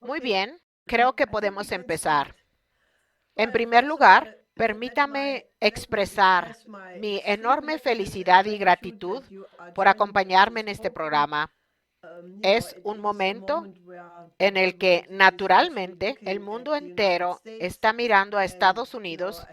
Muy bien, creo que podemos empezar. En primer lugar, permítame expresar mi enorme felicidad y gratitud por acompañarme en este programa. Es un momento en el que, naturalmente, el mundo entero está mirando a Estados Unidos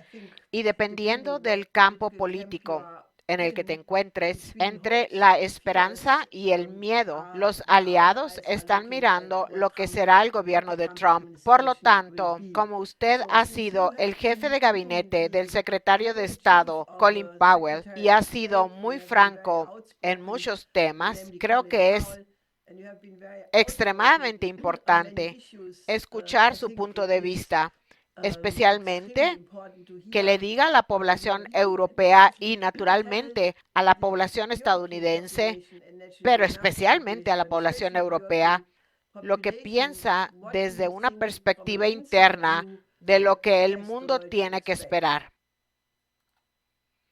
y dependiendo del campo político en el que te encuentres, entre la esperanza y el miedo, los aliados están mirando lo que será el gobierno de Trump. Por lo tanto, como usted ha sido el jefe de gabinete del secretario de Estado, Colin Powell, y ha sido muy franco en muchos temas, creo que es extremadamente importante escuchar su punto de vista, especialmente que le diga a la población europea y naturalmente a la población estadounidense, pero especialmente a la población europea, lo que piensa desde una perspectiva interna de lo que el mundo tiene que esperar.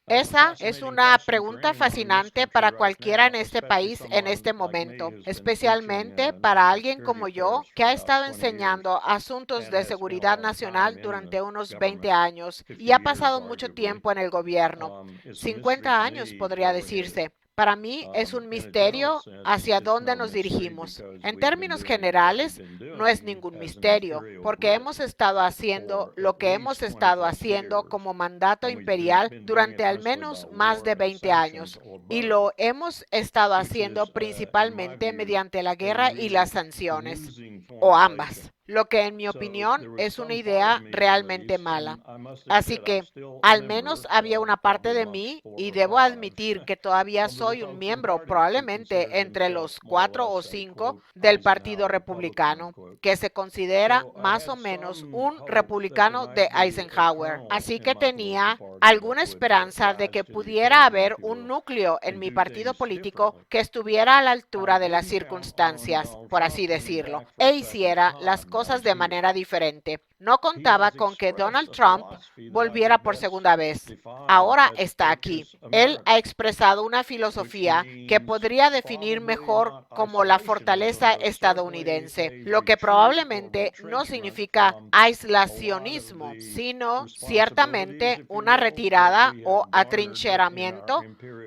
Esa es una pregunta fascinante para cualquiera en este país en este momento, especialmente para alguien como yo que ha estado enseñando asuntos de seguridad nacional durante unos 20 años y ha pasado mucho tiempo en el gobierno. 50 años podría decirse. Para mí es un misterio hacia dónde nos dirigimos. En términos generales, no es ningún misterio, porque hemos estado haciendo lo que hemos estado haciendo como mandato imperial durante al menos más de 20 años, y lo hemos estado haciendo principalmente mediante la guerra y las sanciones, o ambas, lo que en mi opinión es una idea realmente mala. Así que al menos había una parte de mí, y debo admitir que todavía soy un miembro, probablemente entre los 4 o 5 del Partido Republicano, que se considera más o menos un republicano de Eisenhower. Así que tenía alguna esperanza de que pudiera haber un núcleo en mi partido político que estuviera a la altura de las circunstancias, por así decirlo, e hiciera las cosas de manera diferente. No contaba con que Donald Trump volviera por segunda vez. Ahora está aquí. Él ha expresado una filosofía que podría definir mejor como la fortaleza estadounidense, lo que probablemente no significa aislacionismo, sino ciertamente una retirada o atrincheramiento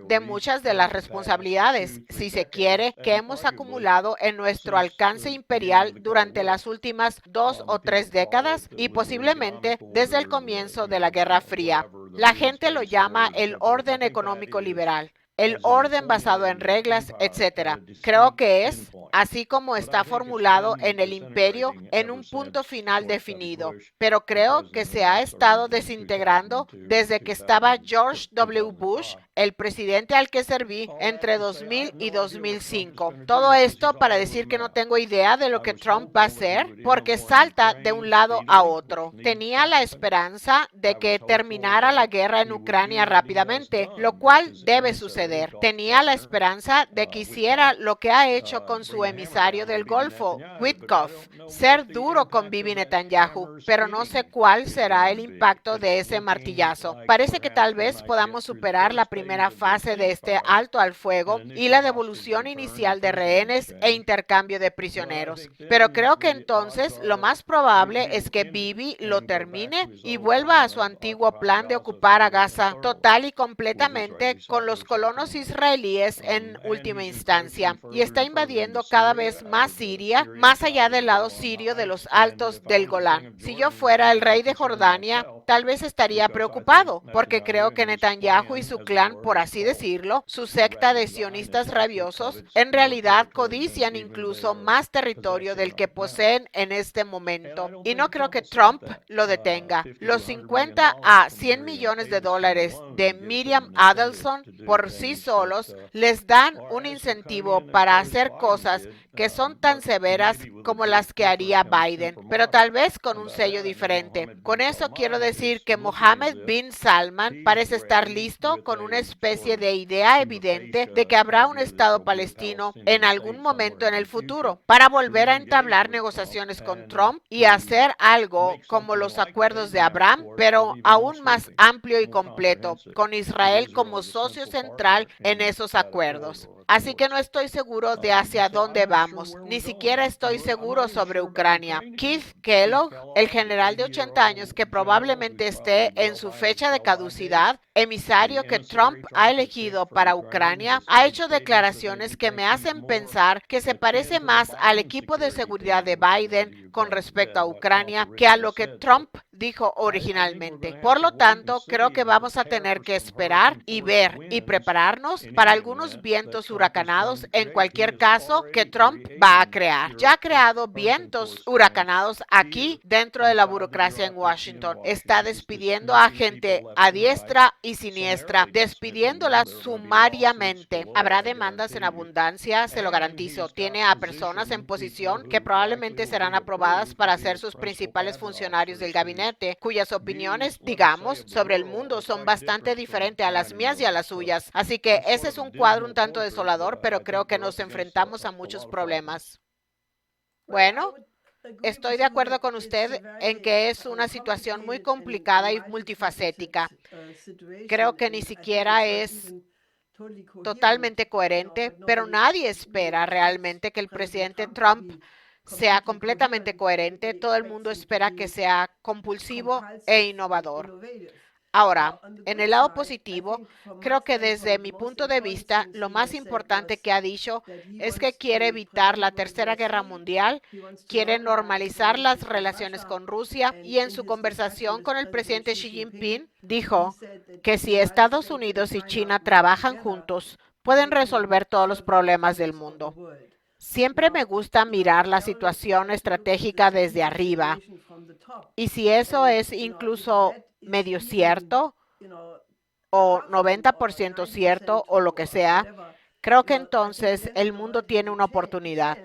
de muchas de las responsabilidades, si se quiere, que hemos acumulado en nuestro alcance imperial durante las últimas 2 o 3 décadas y posiblemente desde el comienzo de la Guerra Fría. La gente lo llama el orden económico liberal, el orden basado en reglas, etcétera. Creo que es, así como está formulado en el imperio, en un punto final definido, pero creo que se ha estado desintegrando desde que estaba George W. Bush, el presidente al que serví entre 2000 y 2005. Todo esto para decir que no tengo idea de lo que Trump va a hacer porque salta de un lado a otro. Tenía la esperanza de que terminara la guerra en Ucrania rápidamente, lo cual debe suceder. Tenía la esperanza de que hiciera lo que ha hecho con su emisario del Golfo, Witkoff, ser duro con Bibi Netanyahu, pero no sé cuál será el impacto de ese martillazo. Parece que tal vez podamos superar la primera fase de este alto al fuego y la devolución inicial de rehenes e intercambio de prisioneros. Pero creo que entonces lo más probable es que Bibi lo termine y vuelva a su antiguo plan de ocupar a Gaza total y completamente con los colonos israelíes en última instancia, y está invadiendo cada vez más Siria, más allá del lado sirio de los altos del Golán. Si yo fuera el rey de Jordania, tal vez estaría preocupado, porque creo que Netanyahu y su clan, por así decirlo, su secta de sionistas rabiosos, en realidad codician incluso más territorio del que poseen en este momento. Y no creo que Trump lo detenga. Los 50 a 100 millones de dólares de Miriam Adelson por sí solos les dan un incentivo para hacer cosas que son tan severas como las que haría Biden, pero tal vez con un sello diferente. Con eso quiero decir que Mohammed bin Salman parece estar listo con una especie de idea evidente de que habrá un Estado palestino en algún momento en el futuro para volver a entablar negociaciones con Trump y hacer algo como los acuerdos de Abraham, pero aún más amplio y completo, con Israel como socio central en esos acuerdos. Así que no estoy seguro de hacia dónde vamos. Ni siquiera estoy seguro sobre Ucrania. Keith Kellogg, el general de 80 años que probablemente esté en su fecha de caducidad, emisario que Trump ha elegido para Ucrania, ha hecho declaraciones que me hacen pensar que se parece más al equipo de seguridad de Biden con respecto a Ucrania que a lo que Trump dijo originalmente. Por lo tanto, creo que vamos a tener que esperar y ver y prepararnos para algunos vientos huracanados en cualquier caso que Trump va a crear. Ya ha creado vientos huracanados aquí dentro de la burocracia en Washington. Está despidiendo a gente a diestra y siniestra, despidiéndola sumariamente. Habrá demandas en abundancia, se lo garantizo. Tiene a personas en posición que probablemente serán aprobadas para ser sus principales funcionarios del gabinete, cuyas opiniones, digamos, sobre el mundo son bastante diferentes a las mías y a las suyas. Así que ese es un cuadro un tanto desolador, pero creo que nos enfrentamos a muchos problemas. Bueno, estoy de acuerdo con usted en que es una situación muy complicada y multifacética. Creo que ni siquiera es totalmente coherente, pero nadie espera realmente que el presidente Trump sea completamente coherente. Todo el mundo espera que sea compulsivo e innovador. Ahora, en el lado positivo, creo que desde mi punto de vista, lo más importante que ha dicho es que quiere evitar la Tercera Guerra Mundial, quiere normalizar las relaciones con Rusia y en su conversación con el presidente Xi Jinping dijo que si Estados Unidos y China trabajan juntos, pueden resolver todos los problemas del mundo. Siempre me gusta mirar la situación estratégica desde arriba y si eso es incluso medio cierto o 90% cierto o lo que sea, creo que entonces el mundo tiene una oportunidad,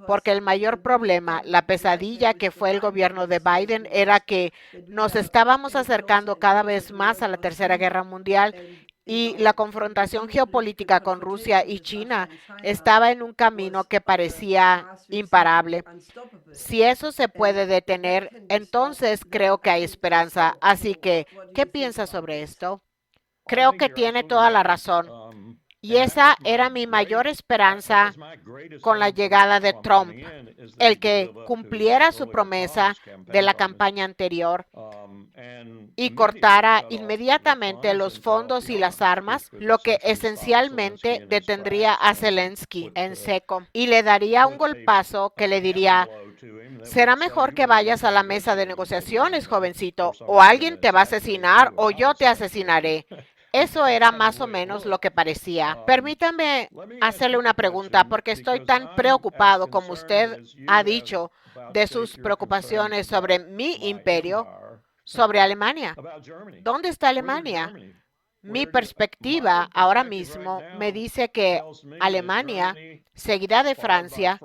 porque el mayor problema, la pesadilla que fue el gobierno de Biden era que nos estábamos acercando cada vez más a la Tercera Guerra Mundial y la confrontación geopolítica con Rusia y China estaba en un camino que parecía imparable. Si eso se puede detener, entonces creo que hay esperanza. Así que, ¿qué piensas sobre esto? Creo que tiene toda la razón. Y esa era mi mayor esperanza con la llegada de Trump, el que cumpliera su promesa de la campaña anterior y cortara inmediatamente los fondos y las armas, lo que esencialmente detendría a Zelensky en seco y le daría un golpazo que le diría: será mejor que vayas a la mesa de negociaciones, jovencito, o alguien te va a asesinar o yo te asesinaré. Eso era más o menos lo que parecía. Permítame hacerle una pregunta, porque estoy tan preocupado como usted ha dicho de sus preocupaciones sobre mi imperio, sobre Alemania. ¿Dónde está Alemania? Mi perspectiva ahora mismo me dice que Alemania, seguida de Francia,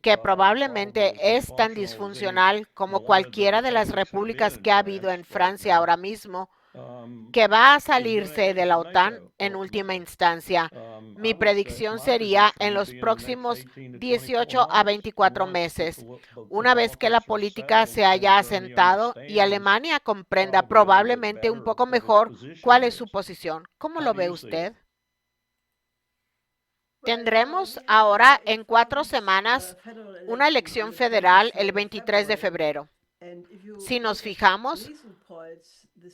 que probablemente es tan disfuncional como cualquiera de las repúblicas que ha habido en Francia ahora mismo, que va a salirse de la OTAN en última instancia. Mi predicción sería en los próximos 18 a 24 meses, una vez que la política se haya asentado y Alemania comprenda probablemente un poco mejor cuál es su posición. ¿Cómo lo ve usted? Tendremos ahora en 4 semanas una elección federal el 23 de febrero. Si nos fijamos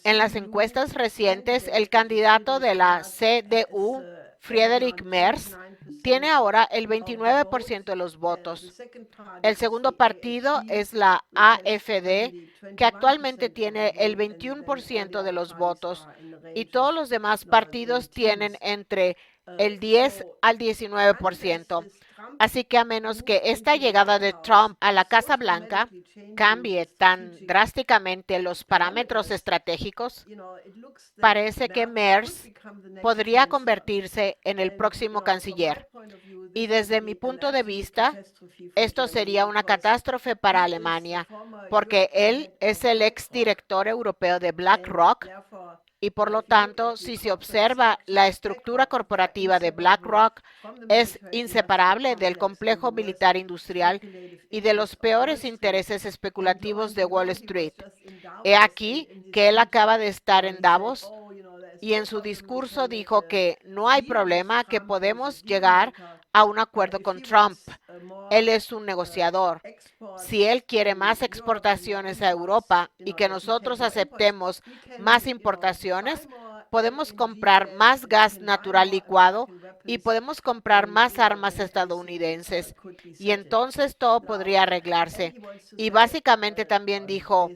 en las encuestas recientes, el candidato de la CDU, Friedrich Merz, tiene ahora el 29% de los votos. El segundo partido es la AfD, que actualmente tiene el 21% de los votos, y todos los demás partidos tienen entre el 10 al 19%. Así que a menos que esta llegada de Trump a la Casa Blanca cambie tan drásticamente los parámetros estratégicos, parece que Merz podría convertirse en el próximo canciller. Y desde mi punto de vista, esto sería una catástrofe para Alemania, porque él es el exdirector europeo de BlackRock Y por lo tanto, si se observa, la estructura corporativa de BlackRock es inseparable del complejo militar industrial y de los peores intereses especulativos de Wall Street. He aquí que él acaba de estar en Davos y en su discurso dijo que no hay problema, que podemos llegar a un acuerdo con Trump. Él es un negociador. Si él quiere más exportaciones a Europa y que nosotros aceptemos más importaciones, podemos comprar más gas natural licuado y podemos comprar más armas estadounidenses. Y entonces todo podría arreglarse. Y básicamente también dijo,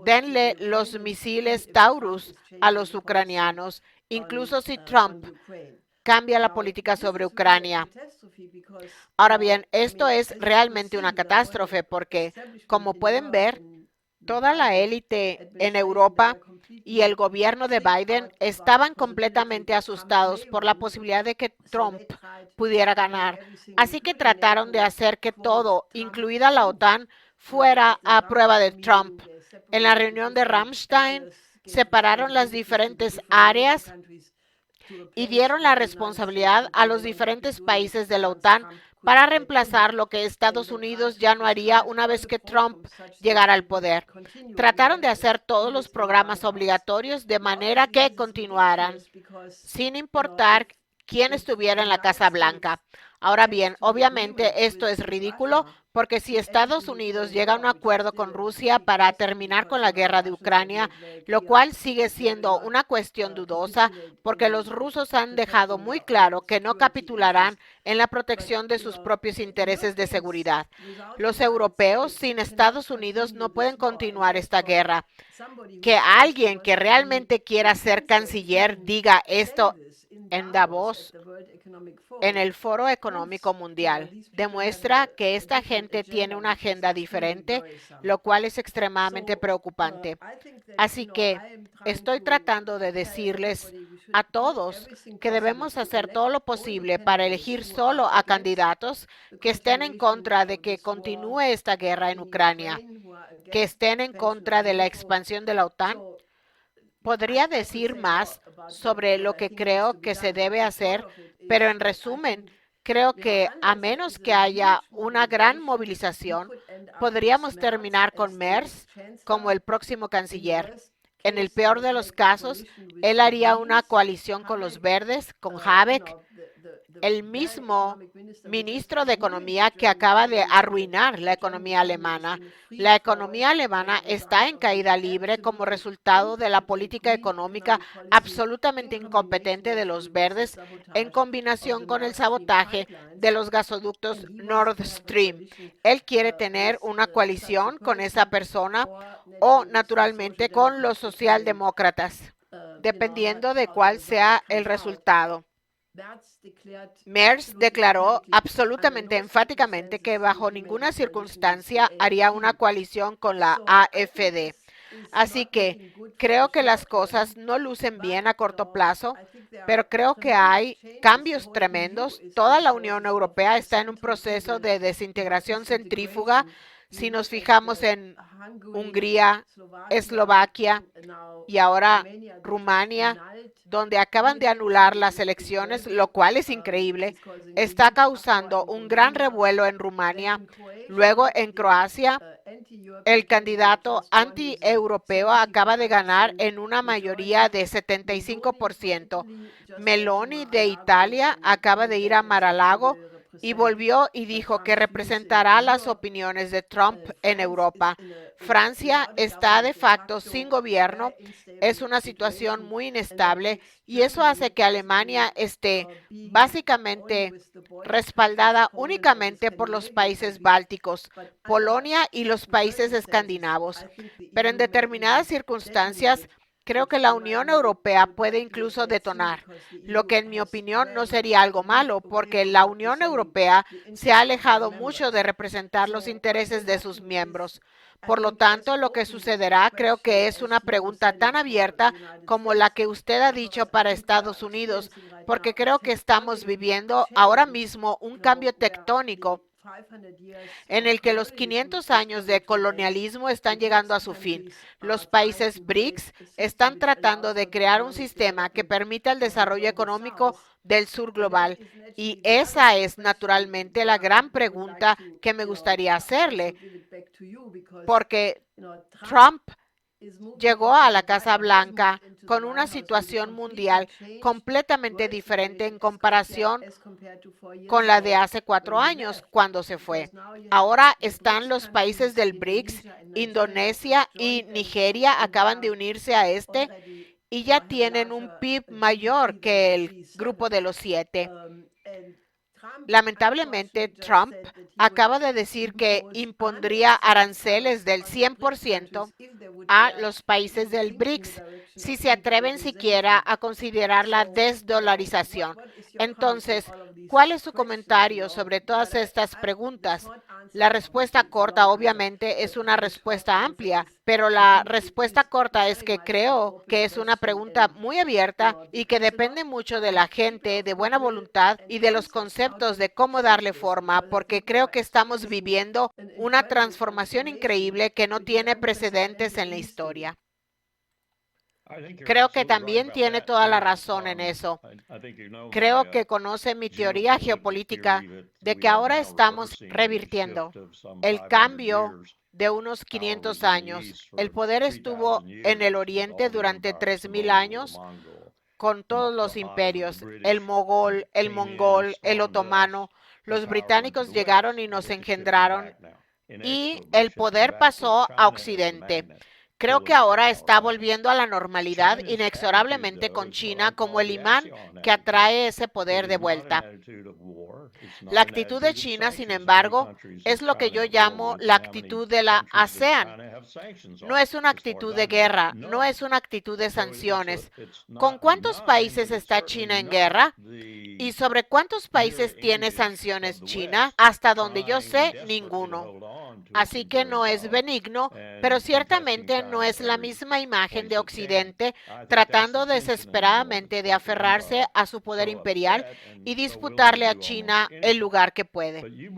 denle los misiles Taurus a los ucranianos, incluso si Trump cambia la política sobre Ucrania. Ahora bien, esto es realmente una catástrofe porque, como pueden ver, toda la élite en Europa y el gobierno de Biden estaban completamente asustados por la posibilidad de que Trump pudiera ganar. Así que trataron de hacer que todo, incluida la OTAN, fuera a prueba de Trump. En la reunión de Ramstein, separaron las diferentes áreas y dieron la responsabilidad a los diferentes países de la OTAN para reemplazar lo que Estados Unidos ya no haría una vez que Trump llegara al poder. Trataron de hacer todos los programas obligatorios de manera que continuaran, sin importar quién estuviera en la Casa Blanca. Ahora bien, obviamente esto es ridículo porque si Estados Unidos llega a un acuerdo con Rusia para terminar con la guerra de Ucrania, lo cual sigue siendo una cuestión dudosa porque los rusos han dejado muy claro que no capitularán en la protección de sus propios intereses de seguridad. Los europeos sin Estados Unidos no pueden continuar esta guerra. Que alguien que realmente quiera ser canciller diga esto en Davos, en el Foro Económico Mundial, demuestra que esta gente tiene una agenda diferente, lo cual es extremadamente preocupante. Así que estoy tratando de decirles a todos que debemos hacer todo lo posible para elegir solo a candidatos que estén en contra de que continúe esta guerra en Ucrania, que estén en contra de la expansión de la OTAN. Podría decir más sobre lo que creo que se debe hacer, pero en resumen, creo que a menos que haya una gran movilización, podríamos terminar con Merz como el próximo canciller. En el peor de los casos, él haría una coalición con los verdes, con Habeck, el mismo ministro de Economía que acaba de arruinar la economía alemana. La economía alemana está en caída libre como resultado de la política económica absolutamente incompetente de los verdes en combinación con el sabotaje de los gasoductos Nord Stream. Él quiere tener una coalición con esa persona o naturalmente con los socialdemócratas, dependiendo de cuál sea el resultado. Merz declaró absolutamente enfáticamente que bajo ninguna circunstancia haría una coalición con la AfD. Así que creo que las cosas no lucen bien a corto plazo, pero creo que hay cambios tremendos. Toda la Unión Europea está en un proceso de desintegración centrífuga. Si nos fijamos en Hungría, Eslovaquia y ahora Rumania, donde acaban de anular las elecciones, lo cual es increíble, está causando un gran revuelo en Rumania. Luego en Croacia, el candidato anti-europeo acaba de ganar en una mayoría de 75%. Meloni de Italia acaba de ir a Mar-a-Lago y volvió y dijo que representará las opiniones de Trump en Europa. Francia está de facto sin gobierno, es una situación muy inestable y eso hace que Alemania esté básicamente respaldada únicamente por los países bálticos, Polonia y los países escandinavos. Pero en determinadas circunstancias, creo que la Unión Europea puede incluso detonar, lo que en mi opinión no sería algo malo, porque la Unión Europea se ha alejado mucho de representar los intereses de sus miembros. Por lo tanto, lo que sucederá creo que es una pregunta tan abierta como la que usted ha dicho para Estados Unidos, porque creo que estamos viviendo ahora mismo un cambio tectónico en el que los 500 años de colonialismo están llegando a su fin. Los países BRICS están tratando de crear un sistema que permita el desarrollo económico del sur global. Y esa es naturalmente la gran pregunta que me gustaría hacerle, porque Trump llegó a la Casa Blanca con una situación mundial completamente diferente en comparación con la de hace 4 años cuando se fue. Ahora están los países del BRICS, Indonesia y Nigeria acaban de unirse a y ya tienen un PIB mayor que el grupo de los 7. Lamentablemente, Trump acaba de decir que impondría aranceles del 100% a los países del BRICS si se atreven siquiera a considerar la desdolarización. Entonces, ¿cuál es su comentario sobre todas estas preguntas? La respuesta corta obviamente es una respuesta amplia, pero la respuesta corta es que creo que es una pregunta muy abierta y que depende mucho de la gente, de buena voluntad y de los conceptos de cómo darle forma, porque creo que estamos viviendo una transformación increíble que no tiene precedentes en la historia. Creo que también tiene toda la razón en eso. Creo que conoce mi teoría geopolítica de que ahora estamos revirtiendo el cambio de unos 500 años. El poder estuvo en el Oriente durante 3,000 años con todos los imperios, el mogol, el mongol, el otomano. Los británicos llegaron y nos engendraron y el poder pasó a Occidente. Creo que ahora está volviendo a la normalidad inexorablemente con China como el imán que atrae ese poder de vuelta. La actitud de China, sin embargo, es lo que yo llamo la actitud de la ASEAN. No es una actitud de guerra, no es una actitud de sanciones. ¿Con cuántos países está China en guerra? ¿Y sobre cuántos países tiene sanciones China? Hasta donde yo sé, ninguno. Así que no es benigno, pero ciertamente no es la misma imagen de Occidente tratando desesperadamente de aferrarse a su poder imperial y disputarle a China el lugar que puede.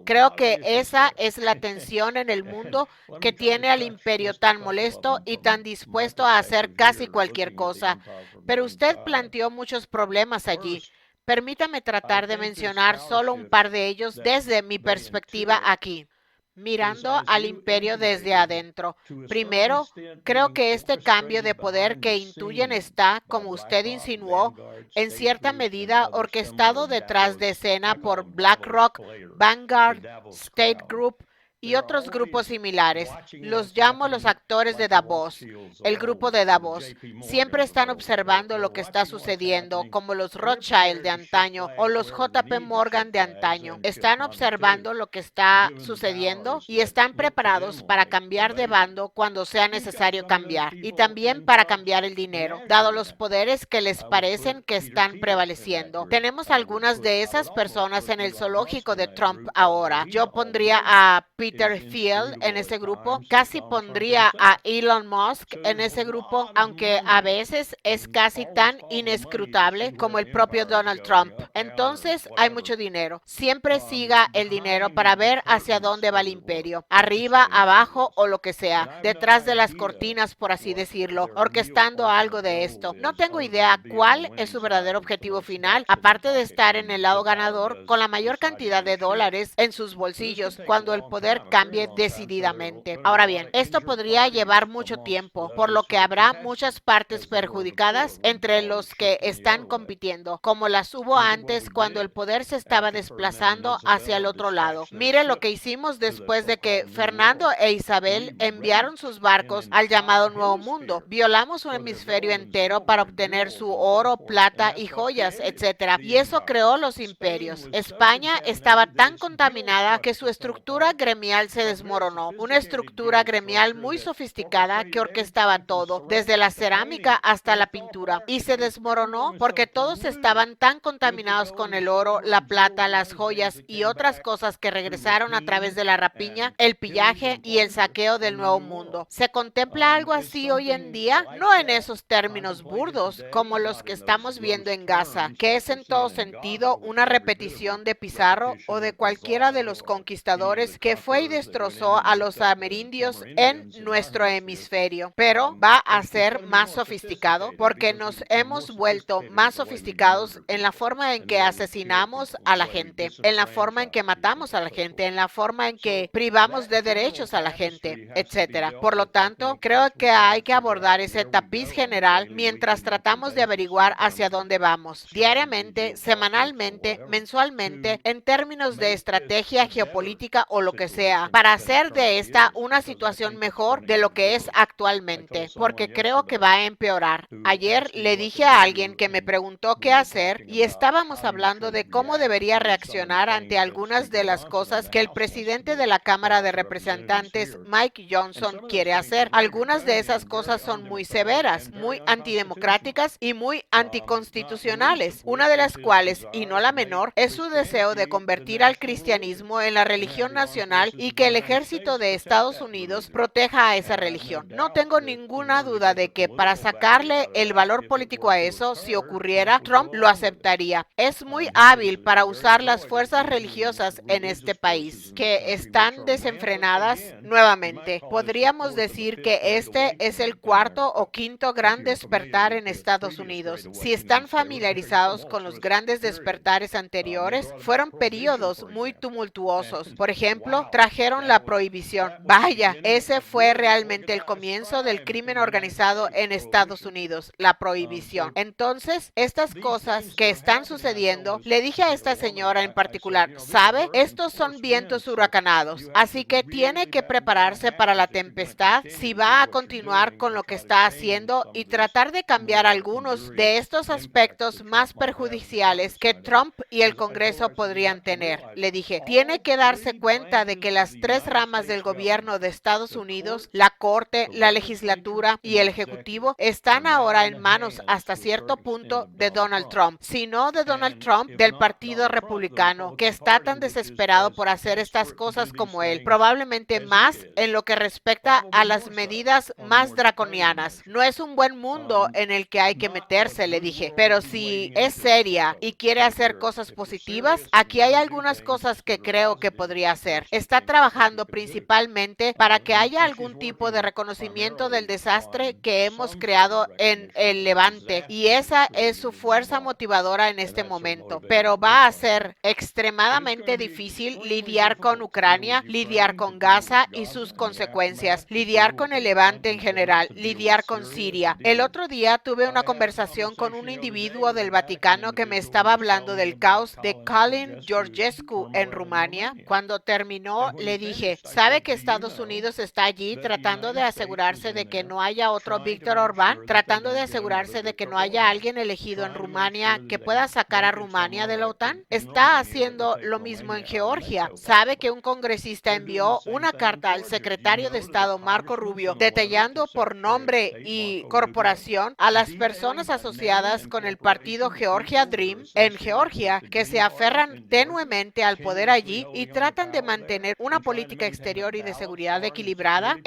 Creo que esa es la tensión en el mundo que tiene al imperio tan molesto y tan dispuesto a hacer casi cualquier cosa. Pero usted planteó muchos problemas allí. Permítame tratar de mencionar solo un par de ellos desde mi perspectiva aquí, mirando al imperio desde adentro. Primero, creo que este cambio de poder que intuyen está, como usted insinuó, en cierta medida orquestado detrás de escena por BlackRock, Vanguard, State Group y otros grupos similares. Los llamo los actores de Davos, el grupo de Davos. Siempre están observando lo que está sucediendo, como los Rothschild de antaño o los JP Morgan de antaño. Están observando lo que está sucediendo y están preparados para cambiar de bando cuando sea necesario cambiar, y también para cambiar el dinero, dado los poderes que les parecen que están prevaleciendo. Tenemos algunas de esas personas en el zoológico de Trump ahora. Yo pondría a Peter Thiel en ese grupo, casi pondría a Elon Musk en ese grupo, aunque a veces es casi tan inescrutable como el propio Donald Trump. Entonces hay mucho dinero. Siempre siga el dinero para ver hacia dónde va el imperio, arriba, abajo o lo que sea, detrás de las cortinas, por así decirlo, orquestando algo de esto. No tengo idea cuál es su verdadero objetivo final, aparte de estar en el lado ganador con la mayor cantidad de dólares en sus bolsillos cuando el poder cambie decididamente. Ahora bien, esto podría llevar mucho tiempo, por lo que habrá muchas partes perjudicadas entre los que están compitiendo, como las hubo antes cuando el poder se estaba desplazando hacia el otro lado. Mire lo que hicimos después de que Fernando e Isabel enviaron sus barcos al llamado Nuevo Mundo. Violamos un hemisferio entero para obtener su oro, plata y joyas, etc. Y eso creó los imperios. España estaba tan contaminada que su estructura gremial gremial se desmoronó, una estructura gremial muy sofisticada que orquestaba todo, desde la cerámica hasta la pintura, y se desmoronó porque todos estaban tan contaminados con el oro, la plata, las joyas y otras cosas que regresaron a través de la rapiña, el pillaje y el saqueo del Nuevo Mundo. ¿Se contempla algo así hoy en día? No en esos términos burdos como los que estamos viendo en Gaza, que es en todo sentido una repetición de Pizarro o de cualquiera de los conquistadores que fue y destrozó a los amerindios en nuestro hemisferio. Pero va a ser más sofisticado porque nos hemos vuelto más sofisticados en la forma en que asesinamos a la gente, en la forma en que matamos a la gente, en la forma en que privamos de derechos a la gente, etcétera. Por lo tanto, creo que hay que abordar ese tapiz general mientras tratamos de averiguar hacia dónde vamos, diariamente, semanalmente, mensualmente, en términos de estrategia geopolítica o lo que sea, para hacer de esta una situación mejor de lo que es actualmente, porque creo que va a empeorar. Ayer le dije a alguien que me preguntó qué hacer y estábamos hablando de cómo debería reaccionar ante algunas de las cosas que el presidente de la Cámara de Representantes, Mike Johnson, quiere hacer. Algunas de esas cosas son muy severas, muy antidemocráticas y muy anticonstitucionales, una de las cuales, y no la menor, es su deseo de convertir al cristianismo en la religión nacional y que el ejército de Estados Unidos proteja a esa religión. No tengo ninguna duda de que para sacarle el valor político a eso, si ocurriera, Trump lo aceptaría. Es muy hábil para usar las fuerzas religiosas en este país, que están desenfrenadas nuevamente. Podríamos decir que este es el cuarto o quinto gran despertar en Estados Unidos. Si están familiarizados con los grandes despertares anteriores, fueron periodos muy tumultuosos. Por ejemplo, trajeron la prohibición. Vaya, ese fue realmente el comienzo del crimen organizado en Estados Unidos, la prohibición. Entonces, estas cosas que están sucediendo, le dije a esta señora en particular, ¿sabe? Estos son vientos huracanados, así que tiene que prepararse para la tempestad si va a continuar con lo que está haciendo y tratar de cambiar algunos de estos aspectos más perjudiciales que Trump y el Congreso podrían tener. Le dije, tiene que darse cuenta de que las tres ramas del gobierno de Estados Unidos, la Corte, la Legislatura y el Ejecutivo, están ahora en manos hasta cierto punto de Donald Trump. Si no de Donald Trump, del Partido Republicano, que está tan desesperado por hacer estas cosas como él, probablemente más en lo que respecta a las medidas más draconianas. No es un buen mundo en el que hay que meterse, le dije, pero si es seria y quiere hacer cosas positivas, aquí hay algunas cosas que creo que podría hacer. Está trabajando principalmente para que haya algún tipo de reconocimiento del desastre que hemos creado en el Levante, y esa es su fuerza motivadora en este momento. Pero va a ser extremadamente difícil lidiar con Ucrania, lidiar con Gaza y sus consecuencias, lidiar con el Levante en general, lidiar con Siria. El otro día tuve una conversación con un individuo del Vaticano que me estaba hablando del caos de Călin Georgescu en Rumania. Cuando terminó, le dije, ¿sabe que Estados Unidos está allí tratando de asegurarse de que no haya otro Víctor Orbán? Tratando de asegurarse de que no haya alguien elegido en Rumania que pueda sacar a Rumania de la OTAN. Está haciendo lo mismo en Georgia. ¿Sabe que un congresista envió una carta al secretario de Estado Marco Rubio detallando por nombre y corporación a las personas asociadas con el partido Georgia Dream en Georgia que se aferran tenuemente al poder allí y tratan de mantener una política exterior y de seguridad equilibrada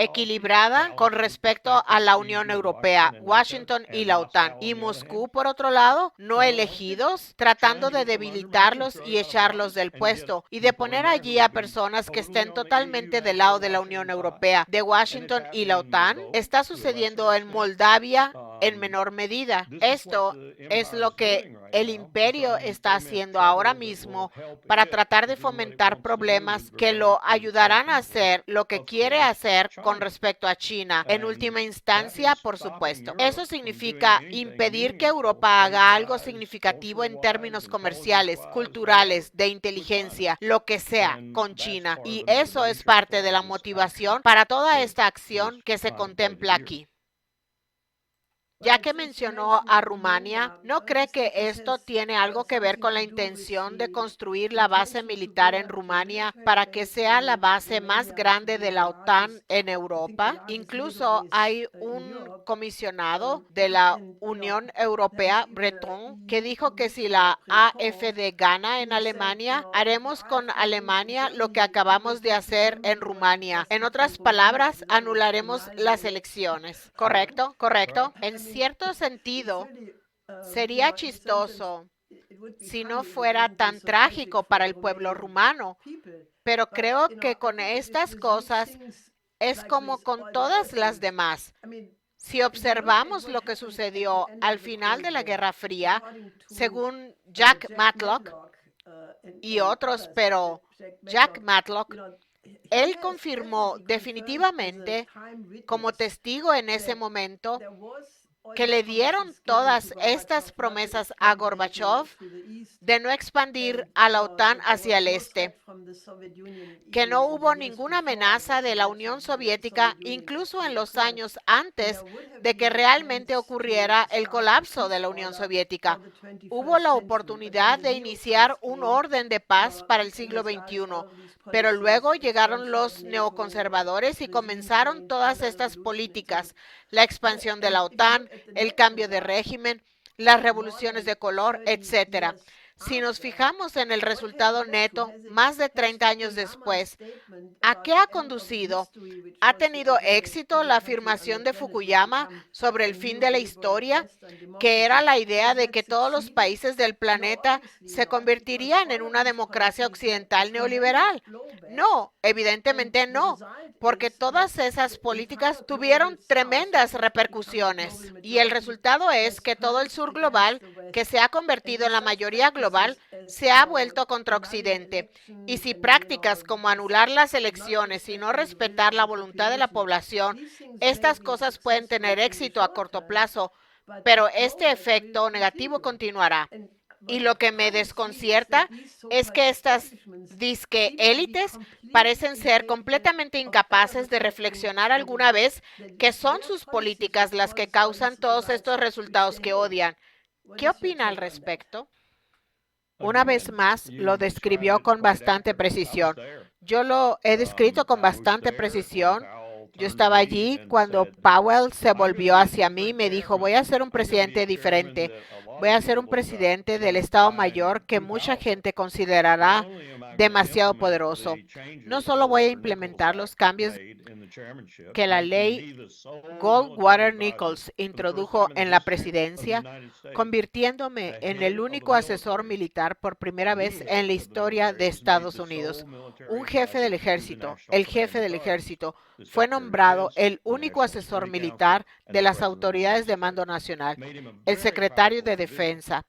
con respecto a la Unión Europea, Washington y la OTAN, y Moscú, por otro lado, no elegidos, tratando de debilitarlos y echarlos del puesto y de poner allí a personas que estén totalmente del lado de la Unión Europea, de Washington y la OTAN. Está sucediendo en Moldavia en menor medida. Esto es lo que el imperio está haciendo ahora mismo para tratar de fomentar problemas que lo ayudarán a hacer lo que quiere hacer con respecto a China. En última instancia, por supuesto. Eso significa impedir que Europa haga algo significativo en términos comerciales, culturales, de inteligencia, lo que sea, con China. Y eso es parte de la motivación para toda esta acción que se contempla aquí. Ya que mencionó a Rumania, ¿no cree que esto tiene algo que ver con la intención de construir la base militar en Rumania para que sea la base más grande de la OTAN en Europa? Incluso hay un comisionado de la Unión Europea, Breton, que dijo que si la AfD gana en Alemania, haremos con Alemania lo que acabamos de hacer en Rumania. En otras palabras, anularemos las elecciones. ¿Correcto? ¿Correcto? En cierto sentido, sería chistoso si no fuera tan trágico para el pueblo rumano, pero creo que con estas cosas es como con todas las demás. Si observamos lo que sucedió al final de la Guerra Fría, según Jack Matlock y otros, pero Jack Matlock, él confirmó definitivamente como testigo en ese momento que le dieron todas estas promesas a Gorbachev de no expandir a la OTAN hacia el este, que no hubo ninguna amenaza de la Unión Soviética incluso en los años antes de que realmente ocurriera el colapso de la Unión Soviética. Hubo la oportunidad de iniciar un orden de paz para el siglo XXI, pero luego llegaron los neoconservadores y comenzaron todas estas políticas, la expansión de la OTAN, el cambio de régimen, las revoluciones de color, etcétera. Si nos fijamos en el resultado neto, más de 30 años después, ¿a qué ha conducido? ¿Ha tenido éxito la afirmación de Fukuyama sobre el fin de la historia, que era la idea de que todos los países del planeta se convertirían en una democracia occidental neoliberal? No, evidentemente no, porque todas esas políticas tuvieron tremendas repercusiones y el resultado es que todo el sur global, que se ha convertido en la mayoría global, se ha vuelto contra Occidente. Y si prácticas como anular las elecciones y no respetar la voluntad de la población, estas cosas pueden tener éxito a corto plazo, pero este efecto negativo continuará. Y lo que me desconcierta es que estas disque élites parecen ser completamente incapaces de reflexionar alguna vez que son sus políticas las que causan todos estos resultados que odian. ¿Qué opina al respecto? Una vez más, lo describió con bastante precisión. Yo lo he descrito con bastante precisión. Yo estaba allí cuando Powell se volvió hacia mí y me dijo, voy a ser un presidente diferente. Voy a ser un presidente del Estado Mayor que mucha gente considerará demasiado poderoso. No solo voy a implementar los cambios que la ley Goldwater-Nichols introdujo en la presidencia, convirtiéndome en el único asesor militar por primera vez en la historia de Estados Unidos. Un jefe del ejército, el jefe del ejército, fue nombrado el único asesor militar de las autoridades de mando nacional, el secretario de Defensa,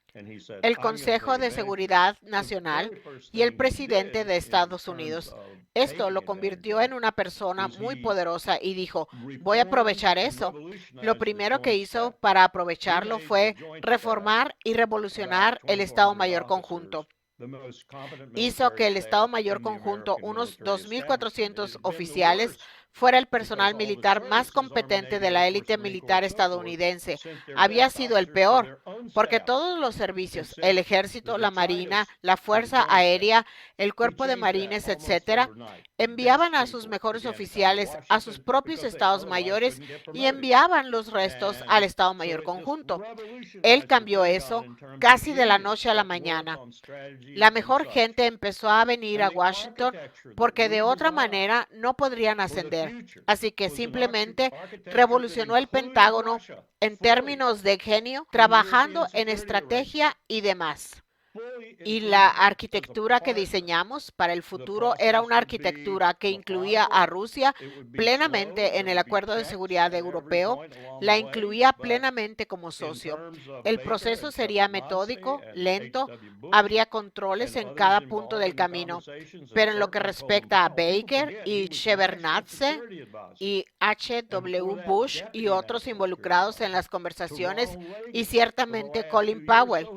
el Consejo de Seguridad Nacional y el presidente de Estados Unidos. Esto lo convirtió en una persona muy poderosa y dijo, voy a aprovechar eso. Lo primero que hizo para aprovecharlo fue reformar y revolucionar el Estado Mayor Conjunto. Hizo que el Estado Mayor Conjunto, unos 2.400 oficiales, fuera el personal militar más competente de la élite militar estadounidense. Había sido el peor, porque todos los servicios, el ejército, la marina, la fuerza aérea, el cuerpo de marines, etcétera, enviaban a sus mejores oficiales a sus propios estados mayores y enviaban los restos al Estado Mayor Conjunto. Él cambió eso casi de la noche a la mañana. La mejor gente empezó a venir a Washington porque de otra manera no podrían ascender. Así que simplemente revolucionó el Pentágono en términos de genio, trabajando en estrategia y demás. Y la arquitectura que diseñamos para el futuro era una arquitectura que incluía a Rusia plenamente en el Acuerdo de Seguridad Europeo, la incluía plenamente como socio. El proceso sería metódico, lento, habría controles en cada punto del camino, pero en lo que respecta a Baker y Shevardnadze y H.W. Bush y otros involucrados en las conversaciones y ciertamente Colin Powell,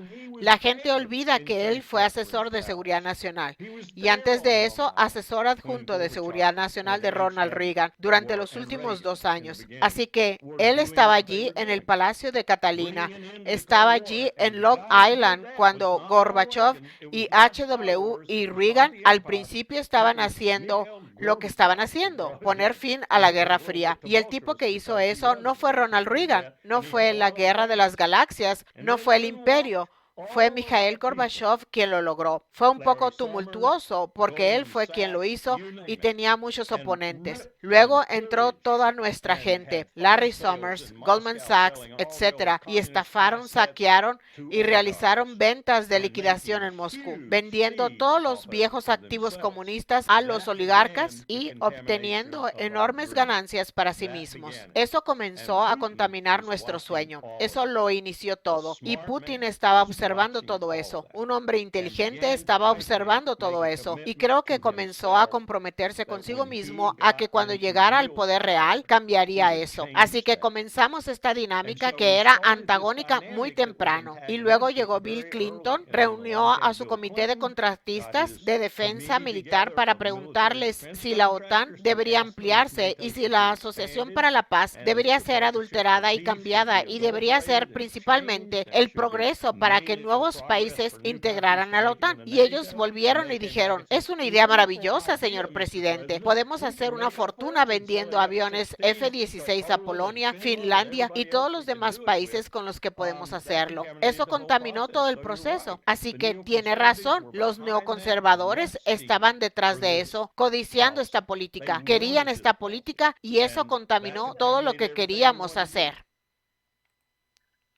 la gente olvida medida que él fue asesor de seguridad nacional y antes de eso asesor adjunto de seguridad nacional de Ronald Reagan durante los últimos 2 años. Así que él estaba allí en el Palacio de Catalina, estaba allí en Long Island cuando Gorbachev y HW y Reagan al principio estaban haciendo lo que estaban haciendo, poner fin a la Guerra Fría. Y el tipo que hizo eso no fue Ronald Reagan, no fue la Guerra de las Galaxias, no fue el Imperio. Fue Mikhail Gorbachev quien lo logró. Fue un poco tumultuoso porque él fue quien lo hizo y tenía muchos oponentes. Luego entró toda nuestra gente, Larry Summers, Goldman Sachs, etcétera, y estafaron, saquearon y realizaron ventas de liquidación en Moscú, vendiendo todos los viejos activos comunistas a los oligarcas y obteniendo enormes ganancias para sí mismos. Eso comenzó a contaminar nuestro sueño. Eso lo inició todo. Y Putin estaba observando todo eso. Un hombre inteligente estaba observando todo eso. Y creo que comenzó a comprometerse consigo mismo a que cuando llegara al poder real cambiaría eso. Así que comenzamos esta dinámica que era antagónica muy temprano. Y luego llegó Bill Clinton, reunió a su comité de contratistas de defensa militar para preguntarles si la OTAN debería ampliarse y si la Asociación para la Paz debería ser adulterada y cambiada y debería ser principalmente el progreso para que nuevos países integraran a la OTAN. Y ellos volvieron y dijeron, es una idea maravillosa, señor presidente. Podemos hacer una fortuna vendiendo aviones F-16 a Polonia, Finlandia y todos los demás países con los que podemos hacerlo. Eso contaminó todo el proceso. Así que tiene razón, los neoconservadores estaban detrás de eso, codiciando esta política. Querían esta política y eso contaminó todo lo que queríamos hacer.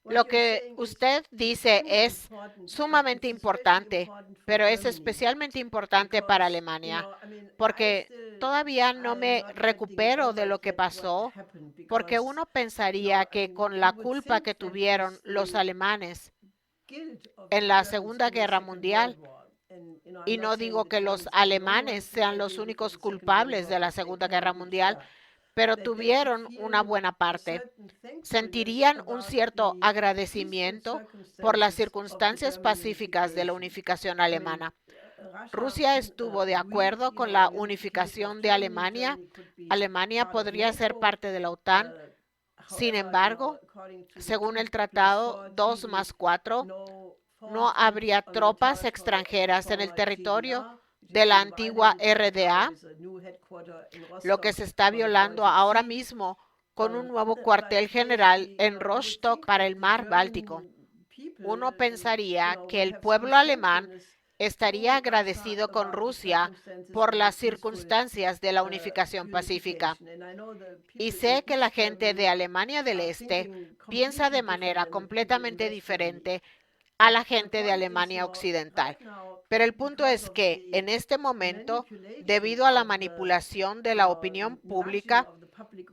Lo que usted dice es sumamente importante, pero es especialmente importante para Alemania, porque todavía no me recupero de lo que pasó, porque uno pensaría que con la culpa que tuvieron los alemanes en la Segunda Guerra Mundial, y no digo que los alemanes sean los únicos culpables de la Segunda Guerra Mundial, pero tuvieron una buena parte. Sentirían un cierto agradecimiento por las circunstancias pacíficas de la unificación alemana. Rusia estuvo de acuerdo con la unificación de Alemania. Alemania podría ser parte de la OTAN. Sin embargo, según el Tratado 2+4, no habría tropas extranjeras en el territorio de la antigua RDA, lo que se está violando ahora mismo con un nuevo cuartel general en Rostock para el mar Báltico. Uno pensaría que el pueblo alemán estaría agradecido con Rusia por las circunstancias de la unificación pacífica. Y sé que la gente de Alemania del Este piensa de manera completamente diferente a la gente de Alemania Occidental. Pero el punto es que en este momento, debido a la manipulación de la opinión pública,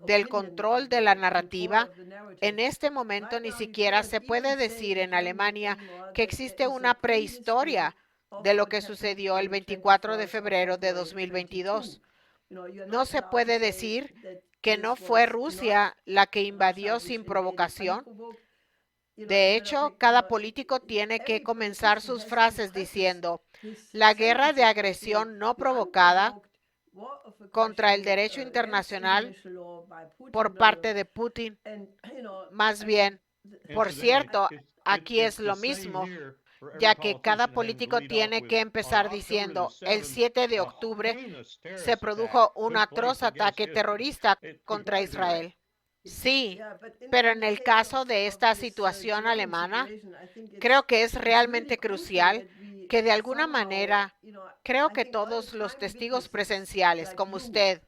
del control de la narrativa, en este momento ni siquiera se puede decir en Alemania que existe una prehistoria de lo que sucedió el 24 de febrero de 2022. No se puede decir que no fue Rusia la que invadió sin provocación. De hecho, cada político tiene que comenzar sus frases diciendo, la guerra de agresión no provocada contra el derecho internacional por parte de Putin. Más bien, por cierto, aquí es lo mismo, ya que cada político tiene que empezar diciendo, el 7 de octubre se produjo un atroz ataque terrorista contra Israel. Sí, pero en el caso de esta situación alemana, creo que es realmente crucial que de alguna manera, creo que todos los testigos presenciales, como usted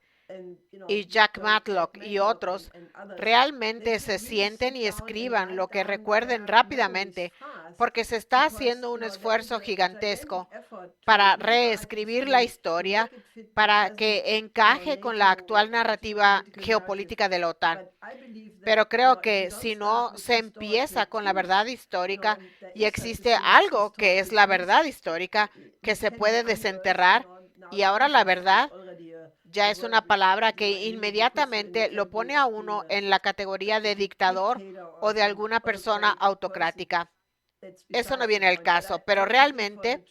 y Jack Matlock y otros, realmente se sienten y escriban lo que recuerden rápidamente, porque se está haciendo un esfuerzo gigantesco para reescribir la historia para que encaje con la actual narrativa geopolítica de la OTAN. Pero creo que si no se empieza con la verdad histórica y existe algo que es la verdad histórica que se puede desenterrar, y ahora la verdad ya es una palabra que inmediatamente lo pone a uno en la categoría de dictador o de alguna persona autocrática. eso no viene al caso, pero realmente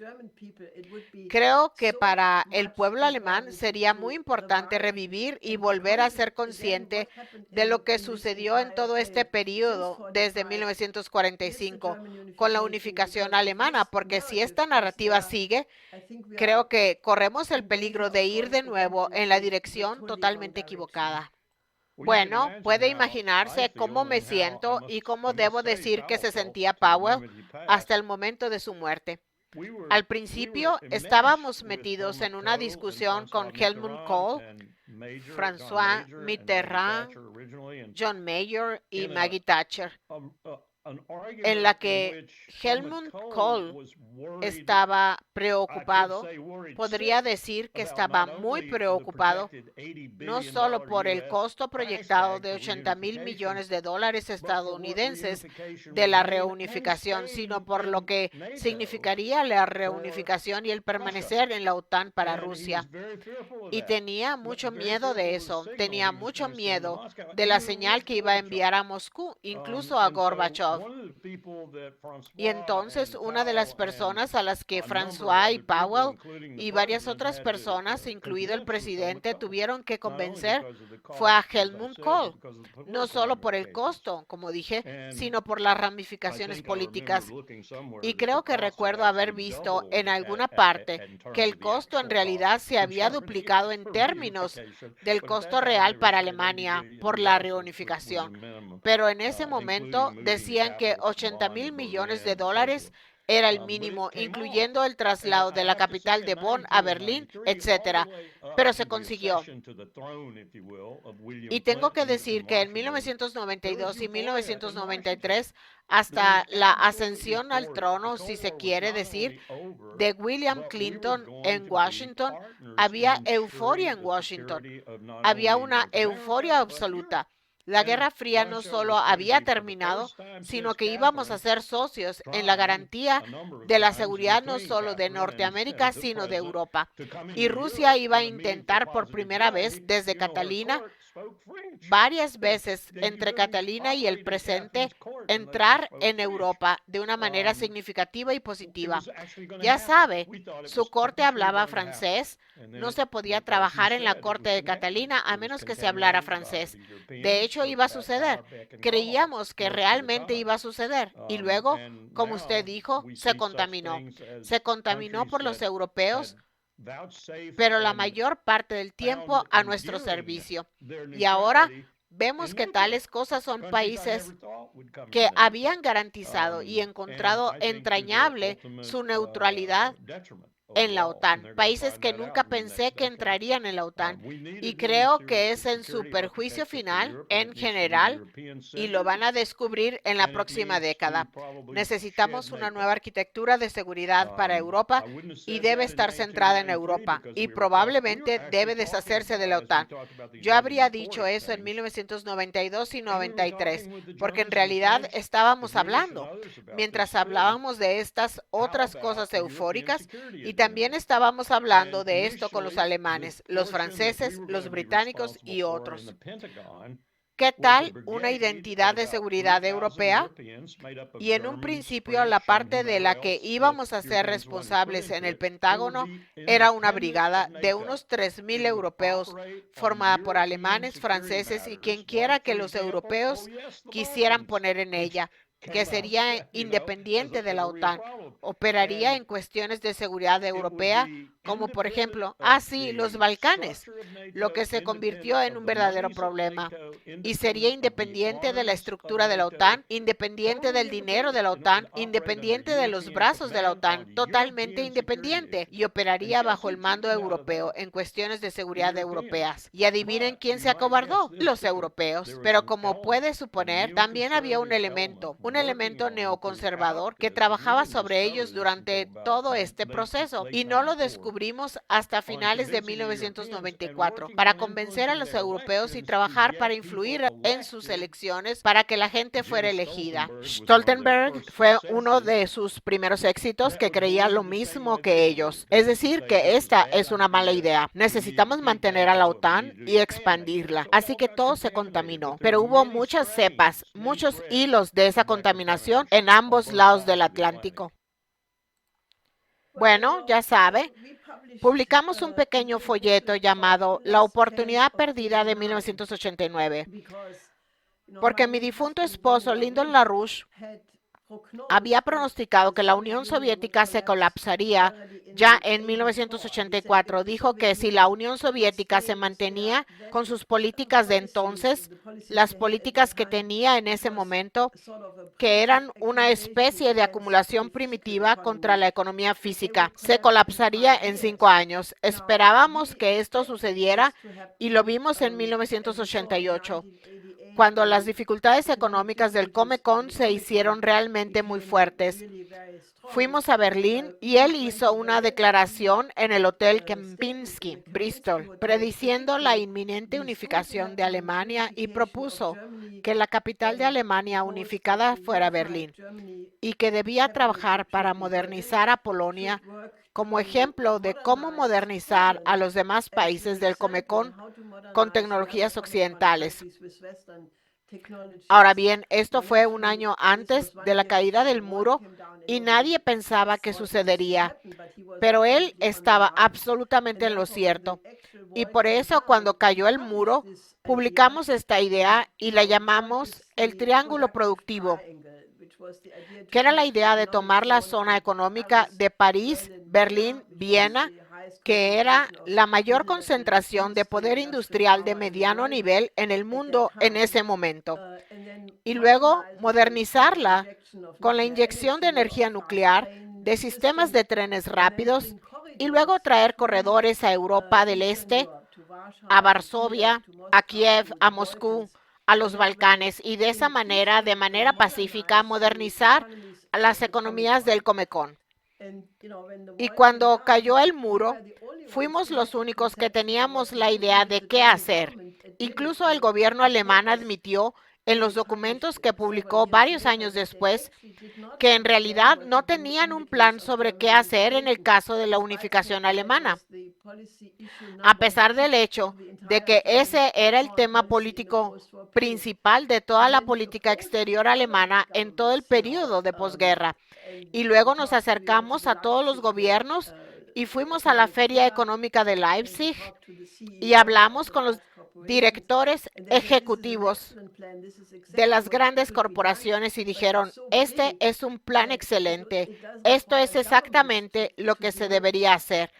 creo que para el pueblo alemán sería muy importante revivir y volver a ser consciente de lo que sucedió en todo este periodo desde 1945 con la unificación alemana, porque si esta narrativa sigue, creo que corremos el peligro de ir de nuevo en la dirección totalmente equivocada. Bueno, puede imaginarse cómo me siento y cómo debo decir que se sentía Powell hasta el momento de su muerte. Al principio estábamos metidos en una discusión con Helmut Kohl, François Mitterrand, John Major y Maggie Thatcher, en la que Helmut Kohl estaba preocupado, podría decir que estaba muy preocupado, no solo por el costo proyectado de $80,000 millones estadounidenses de la reunificación, sino por lo que significaría la reunificación y el permanecer en la OTAN para Rusia. Y tenía mucho miedo de eso, tenía mucho miedo de la señal que iba a enviar a Moscú, incluso a Gorbachev. Y entonces una de las personas a las que François y Powell y varias otras personas, incluido el presidente, tuvieron que convencer fue a Helmut Kohl, no solo por el costo, como dije, sino por las ramificaciones políticas. Y creo que recuerdo haber visto en alguna parte que el costo en realidad se había duplicado en términos del costo real para Alemania por la reunificación. Pero en ese momento decían que $80,000 millones era el mínimo, incluyendo el traslado de la capital de Bonn a Berlín, etcétera. Pero se consiguió. Y tengo que decir que en 1992 y 1993, hasta la ascensión al trono, si se quiere decir, de William Clinton en Washington, había euforia en Washington. Había una euforia absoluta. La Guerra Fría no solo había terminado, sino que íbamos a ser socios en la garantía de la seguridad no solo de Norteamérica, sino de Europa. Y Rusia iba a intentar por primera vez desde Catalina, varias veces entre Catalina y el presente, entrar en Europa de una manera significativa y positiva. Ya sabe, su corte hablaba francés, no se podía trabajar en la corte de Catalina a menos que se hablara francés. De hecho, iba a suceder. Creíamos que realmente iba a suceder. Y luego, como usted dijo, se contaminó. Se contaminó por los europeos, pero la mayor parte del tiempo a nuestro servicio. Y ahora vemos que tales cosas son países que habían garantizado y encontrado entrañable su neutralidad en la OTAN, países que nunca pensé que entrarían en la OTAN, y creo que es en su perjuicio final, en general, y lo van a descubrir en la próxima década. Necesitamos una nueva arquitectura de seguridad para Europa y debe estar centrada en Europa, y probablemente debe deshacerse de la OTAN. Yo habría dicho eso en 1992 y 93, porque en realidad estábamos hablando, mientras hablábamos de estas otras cosas eufóricas, y también estábamos hablando de esto con los alemanes, los franceses, los británicos y otros. ¿Qué tal una identidad de seguridad europea? Y en un principio la parte de la que íbamos a ser responsables en el Pentágono era una brigada de unos 3,000 europeos formada por alemanes, franceses y quien quiera que los europeos quisieran poner en ella, que sería independiente de la OTAN, operaría en cuestiones de seguridad europea, como por ejemplo, los Balcanes, lo que se convirtió en un verdadero problema, y sería independiente de la estructura de la OTAN, independiente del dinero de la OTAN, independiente de los brazos de la OTAN, totalmente independiente, y operaría bajo el mando europeo en cuestiones de seguridad europeas. Y adivinen quién se acobardó, los europeos. Pero como puede suponer, también había un elemento neoconservador que trabajaba sobre ellos durante todo este proceso, y no lo descubrimos hasta finales de 1994, para convencer a los europeos y trabajar para influir en sus elecciones para que la gente fuera elegida. Stoltenberg fue uno de sus primeros éxitos, que creía lo mismo que ellos, es decir, que esta es una mala idea. Necesitamos mantener a la OTAN y expandirla. Así que todo se contaminó, pero hubo muchas cepas, muchos hilos de esa contaminación contaminación en ambos lados del Atlántico. Bueno, ya sabe, publicamos un pequeño folleto llamado La oportunidad perdida de 1989, porque mi difunto esposo, Lyndon LaRouche, había pronosticado que la Unión Soviética se colapsaría ya en 1984. Dijo que si la Unión Soviética se mantenía con sus políticas de entonces, las políticas que tenía en ese momento, que eran una especie de acumulación primitiva contra la economía física, se colapsaría en 5 años. Esperábamos que esto sucediera y lo vimos en 1988. Cuando las dificultades económicas del Comecon se hicieron realmente muy fuertes. Fuimos a Berlín y él hizo una declaración en el Hotel Kempinski, Bristol, prediciendo la inminente unificación de Alemania y propuso que la capital de Alemania unificada fuera Berlín y que debía trabajar para modernizar a Polonia como ejemplo de cómo modernizar a los demás países del Comecon con tecnologías occidentales. Ahora bien, esto fue un año antes de la caída del muro y nadie pensaba que sucedería, pero él estaba absolutamente en lo cierto. Y por eso cuando cayó el muro, publicamos esta idea y la llamamos el triángulo productivo, que era la idea de tomar la zona económica de París, Berlín, Viena, que era la mayor concentración de poder industrial de mediano nivel en el mundo en ese momento, y luego modernizarla con la inyección de energía nuclear, de sistemas de trenes rápidos, y luego traer corredores a Europa del Este, a Varsovia, a Kiev, a Moscú, a los Balcanes, y de esa manera, de manera pacífica, modernizar a las economías del Comecon. Y cuando cayó el muro, fuimos los únicos que teníamos la idea de qué hacer. Incluso el gobierno alemán admitió en los documentos que publicó varios años después que en realidad no tenían un plan sobre qué hacer en el caso de la unificación alemana, a pesar del hecho de que ese era el tema político principal de toda la política exterior alemana en todo el periodo de posguerra. Y luego nos acercamos a todos los gobiernos y fuimos a la Feria Económica de Leipzig y hablamos con los directores ejecutivos de las grandes corporaciones y dijeron, este es un plan excelente, esto es exactamente lo que se debería hacer,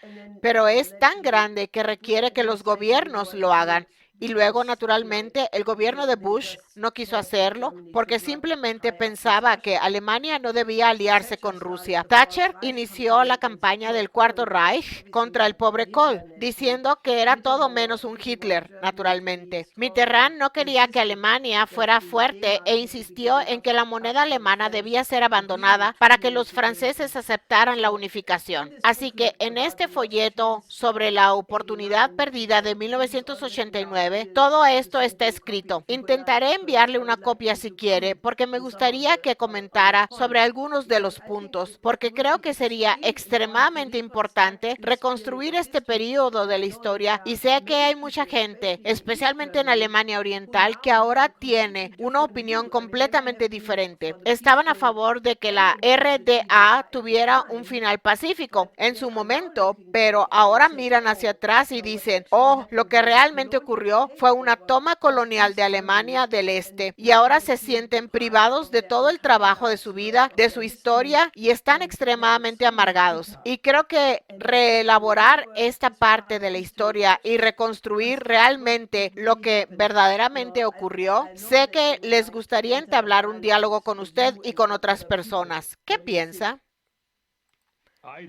pero es tan grande que requiere que los gobiernos lo hagan. Y luego, naturalmente, el gobierno de Bush no quiso hacerlo porque simplemente pensaba que Alemania no debía aliarse con Rusia. Thatcher inició la campaña del Cuarto Reich contra el pobre Kohl, diciendo que era todo menos un Hitler, naturalmente. Mitterrand no quería que Alemania fuera fuerte e insistió en que la moneda alemana debía ser abandonada para que los franceses aceptaran la unificación. Así que en este folleto sobre la oportunidad perdida de 1989, todo esto está escrito. Intentaré enviarle una copia si quiere, porque me gustaría que comentara sobre algunos de los puntos, porque creo que sería extremadamente importante reconstruir este periodo de la historia, y sé que hay mucha gente, especialmente en Alemania Oriental, que ahora tiene una opinión completamente diferente. Estaban a favor de que la RDA tuviera un final pacífico en su momento, pero ahora miran hacia atrás y dicen, oh, lo que realmente ocurrió fue una toma colonial de Alemania del Este, y ahora se sienten privados de todo el trabajo de su vida, de su historia, y están extremadamente amargados. Y creo que reelaborar esta parte de la historia y reconstruir realmente lo que verdaderamente ocurrió, sé que les gustaría entablar un diálogo con usted y con otras personas. ¿Qué piensa?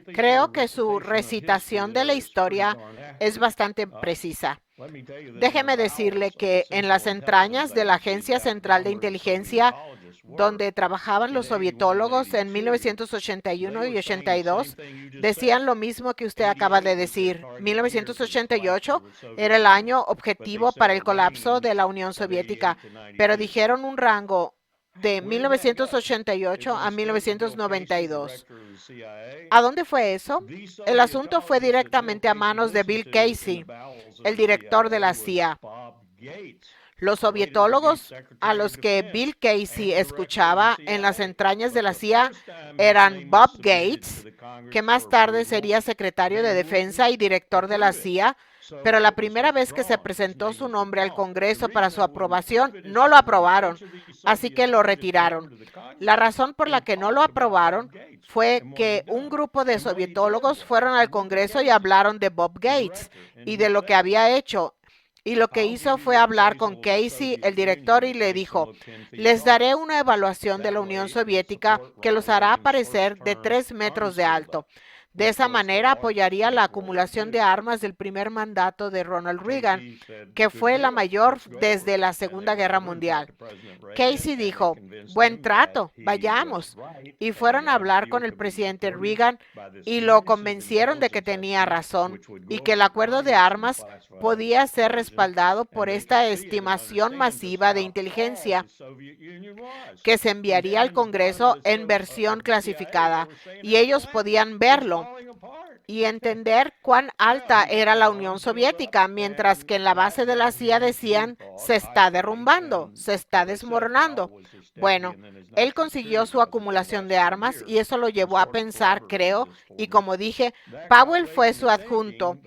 Creo que su recitación de la historia es bastante precisa. Déjeme decirle que en las entrañas de la Agencia Central de Inteligencia, donde trabajaban los sovietólogos en 1981 y 82, decían lo mismo que usted acaba de decir. 1988 era el año objetivo para el colapso de la Unión Soviética, pero dijeron un rango de 1988 a 1992. ¿A dónde fue eso? El asunto fue directamente a manos de Bill Casey, el director de la CIA. Los sovietólogos a los que Bill Casey escuchaba en las entrañas de la CIA eran Bob Gates, que más tarde sería secretario de Defensa y director de la CIA, pero la primera vez que se presentó su nombre al Congreso para su aprobación, no lo aprobaron, así que lo retiraron. La razón por la que no lo aprobaron fue que un grupo de sovietólogos fueron al Congreso y hablaron de Bob Gates y de lo que había hecho. Y lo que hizo fue hablar con Casey, el director, y le dijo, les daré una evaluación de la Unión Soviética que los hará aparecer de 3 metros de alto. De esa manera apoyaría la acumulación de armas del primer mandato de Ronald Reagan, que fue la mayor desde la Segunda Guerra Mundial. Casey dijo, buen trato, vayamos. Y fueron a hablar con el presidente Reagan y lo convencieron de que tenía razón y que el acuerdo de armas podía ser respaldado por esta estimación masiva de inteligencia que se enviaría al Congreso en versión clasificada, y ellos podían verlo y entender cuán alta era la Unión Soviética, mientras que en la base de la CIA decían, se está derrumbando, se está desmoronando. Bueno, él consiguió su acumulación de armas y eso lo llevó a pensar, creo, y como dije, Powell fue su adjunto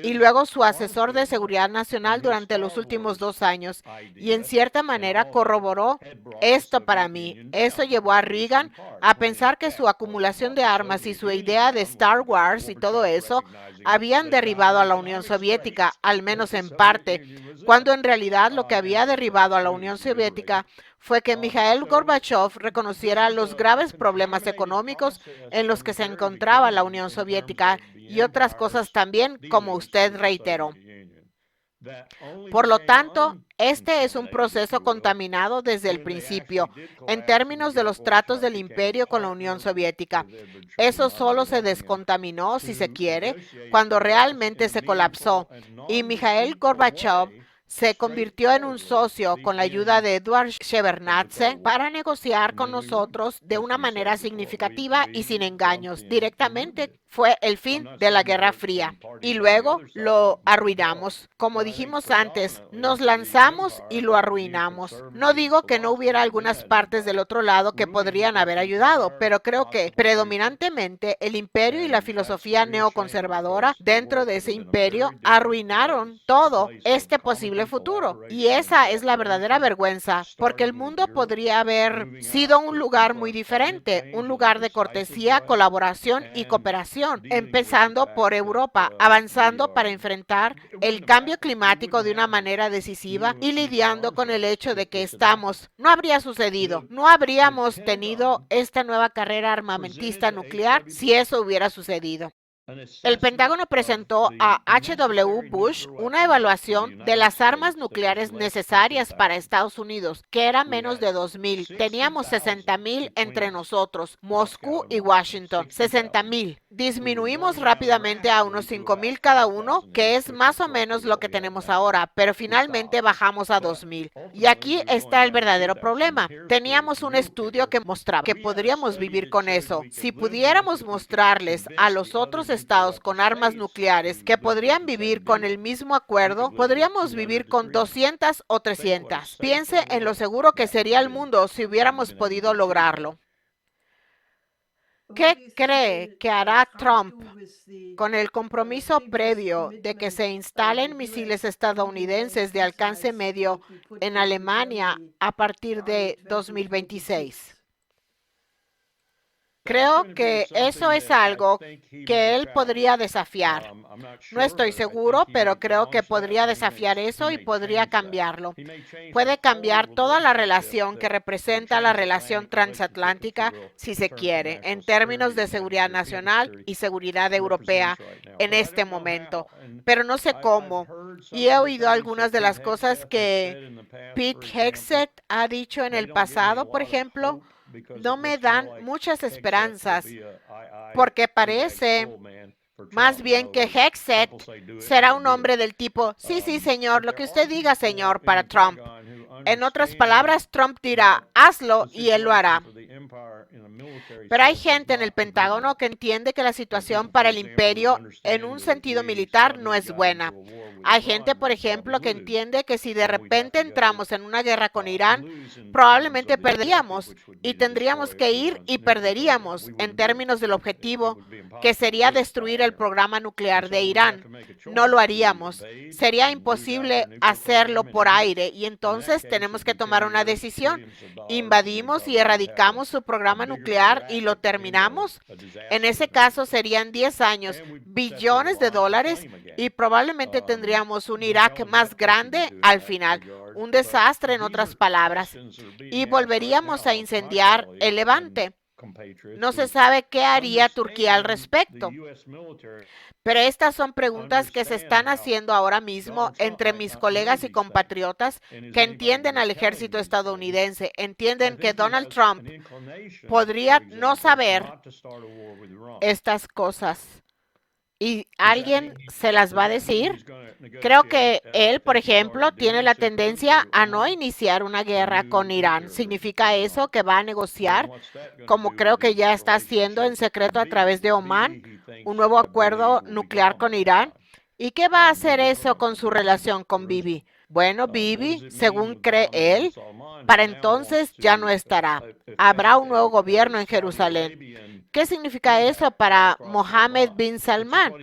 y luego su asesor de seguridad nacional durante los últimos 2 años, y en cierta manera corroboró esto para mí. Eso llevó a Reagan a pensar que su acumulación de armas y su idea de Star Wars y todo eso habían derribado a la Unión Soviética, al menos en parte, cuando en realidad lo que había derribado a la Unión Soviética fue que Mikhail Gorbachev reconociera los graves problemas económicos en los que se encontraba la Unión Soviética y otras cosas también, como usted reiteró. Por lo tanto, este es un proceso contaminado desde el principio, en términos de los tratos del imperio con la Unión Soviética. Eso solo se descontaminó, si se quiere, cuando realmente se colapsó, y Mikhail Gorbachev se convirtió en un socio con la ayuda de Eduard Shevardnadze para negociar con nosotros de una manera significativa y sin engaños. Directamente fue el fin de la Guerra Fría. Y luego lo arruinamos. Como dijimos antes, nos lanzamos y lo arruinamos. No digo que no hubiera algunas partes del otro lado que podrían haber ayudado, pero creo que predominantemente el imperio y la filosofía neoconservadora dentro de ese imperio arruinaron todo este posible futuro. Y esa es la verdadera vergüenza, porque el mundo podría haber sido un lugar muy diferente, un lugar de cortesía, colaboración y cooperación, empezando por Europa, avanzando para enfrentar el cambio climático de una manera decisiva y lidiando con el hecho de que no habría sucedido, no habríamos tenido esta nueva carrera armamentista nuclear si eso hubiera sucedido. El Pentágono presentó a H.W. Bush una evaluación de las armas nucleares necesarias para Estados Unidos, que era menos de 2,000. Teníamos 60,000 entre nosotros, Moscú y Washington. 60,000. Disminuimos rápidamente a unos 5,000 cada uno, que es más o menos lo que tenemos ahora, pero finalmente bajamos a 2,000. Y aquí está el verdadero problema. Teníamos un estudio que mostraba que podríamos vivir con eso. Si pudiéramos mostrarles a los otros estados con armas nucleares que podrían vivir con el mismo acuerdo, podríamos vivir con 200 o 300. Piense en lo seguro que sería el mundo si hubiéramos podido lograrlo. ¿Qué cree que hará Trump con el compromiso previo de que se instalen misiles estadounidenses de alcance medio en Alemania a partir de 2026? Creo que eso es algo que él podría desafiar. No estoy seguro, pero creo que podría desafiar eso y podría cambiarlo. Puede cambiar toda la relación que representa la relación transatlántica, si se quiere, en términos de seguridad nacional y seguridad europea en este momento. Pero no sé cómo. Y he oído algunas de las cosas que Pete Hegseth ha dicho en el pasado, por ejemplo. No me dan muchas esperanzas, porque parece más bien que Hegseth será un hombre del tipo, sí, sí, señor, lo que usted diga, señor, para Trump. En otras palabras, Trump dirá, hazlo y él lo hará. Pero hay gente en el Pentágono que entiende que la situación para el imperio en un sentido militar no es buena. Hay gente, por ejemplo, que entiende que si de repente entramos en una guerra con Irán, probablemente perderíamos y tendríamos que ir y perderíamos en términos del objetivo, que sería destruir el programa nuclear de Irán. No lo haríamos. Sería imposible hacerlo por aire y entonces tenemos que tomar una decisión. ¿Invadimos y erradicamos su programa nuclear y lo terminamos? En ese caso serían 10 años, billones de dólares y probablemente tendríamos un Irak más grande al final. Un desastre, en otras palabras. Y volveríamos a incendiar el Levante. No se sabe qué haría Turquía al respecto. Pero estas son preguntas que se están haciendo ahora mismo entre mis colegas y compatriotas que entienden al ejército estadounidense, entienden que Donald Trump podría no saber estas cosas. ¿Y alguien se las va a decir? Creo que él, por ejemplo, tiene la tendencia a no iniciar una guerra con Irán. ¿Significa eso que va a negociar, como creo que ya está haciendo en secreto a través de Omán, un nuevo acuerdo nuclear con Irán? ¿Y qué va a hacer eso con su relación con Bibi? Bueno, Bibi, según cree él, para entonces ya no estará. Habrá un nuevo gobierno en Jerusalén. ¿Qué significa eso para Mohammed bin Salman,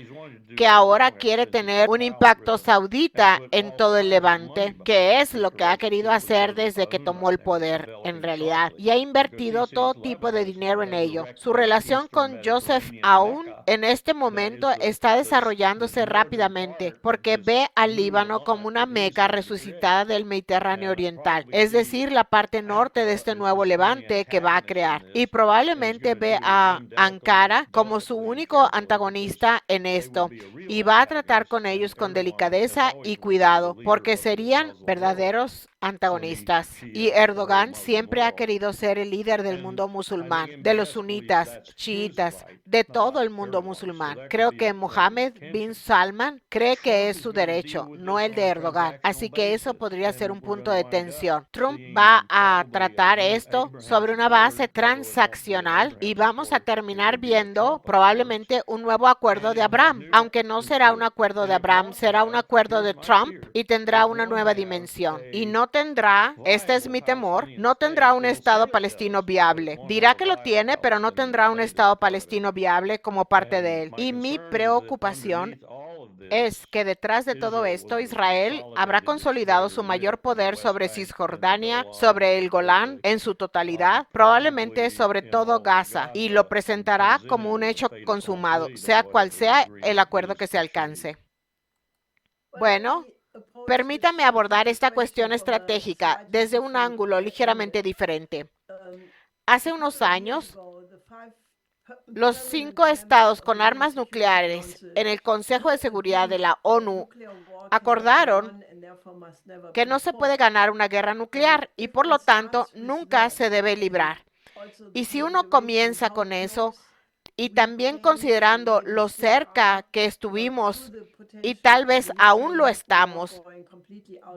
que ahora quiere tener un impacto saudita en todo el Levante, que es lo que ha querido hacer desde que tomó el poder en realidad, y ha invertido todo tipo de dinero en ello? Su relación con Joseph Aoun en este momento está desarrollándose rápidamente porque ve al Líbano como una Meca resucitada del Mediterráneo Oriental, es decir, la parte norte de este nuevo Levante que va a crear, y probablemente ve a Ankara como su único antagonista en esto, y va a tratar con ellos con delicadeza y cuidado, porque serían verdaderos antagonistas. Y Erdogan siempre ha querido ser el líder del mundo musulmán, de los sunitas, chiitas, de todo el mundo musulmán. Creo que Mohammed bin Salman cree que es su derecho, no el de Erdogan. Así que eso podría ser un punto de tensión. Trump va a tratar esto sobre una base transaccional y vamos a terminar viendo probablemente un nuevo acuerdo de Abraham, aunque no será un acuerdo de Abraham, será un acuerdo de Trump y tendrá una nueva dimensión. Y no tendrá, este es mi temor, no tendrá un Estado palestino viable. Dirá que lo tiene, pero no tendrá un Estado palestino viable como parte de él. Y mi preocupación es que detrás de todo esto, Israel habrá consolidado su mayor poder sobre Cisjordania, sobre el Golán en su totalidad, probablemente sobre todo Gaza, y lo presentará como un hecho consumado, sea cual sea el acuerdo que se alcance. Bueno, permítame abordar esta cuestión estratégica desde un ángulo ligeramente diferente. Hace unos años, los 5 estados con armas nucleares en el Consejo de Seguridad de la ONU acordaron que no se puede ganar una guerra nuclear y por lo tanto nunca se debe librar. Y si uno comienza con eso, y también considerando lo cerca que estuvimos y tal vez aún lo estamos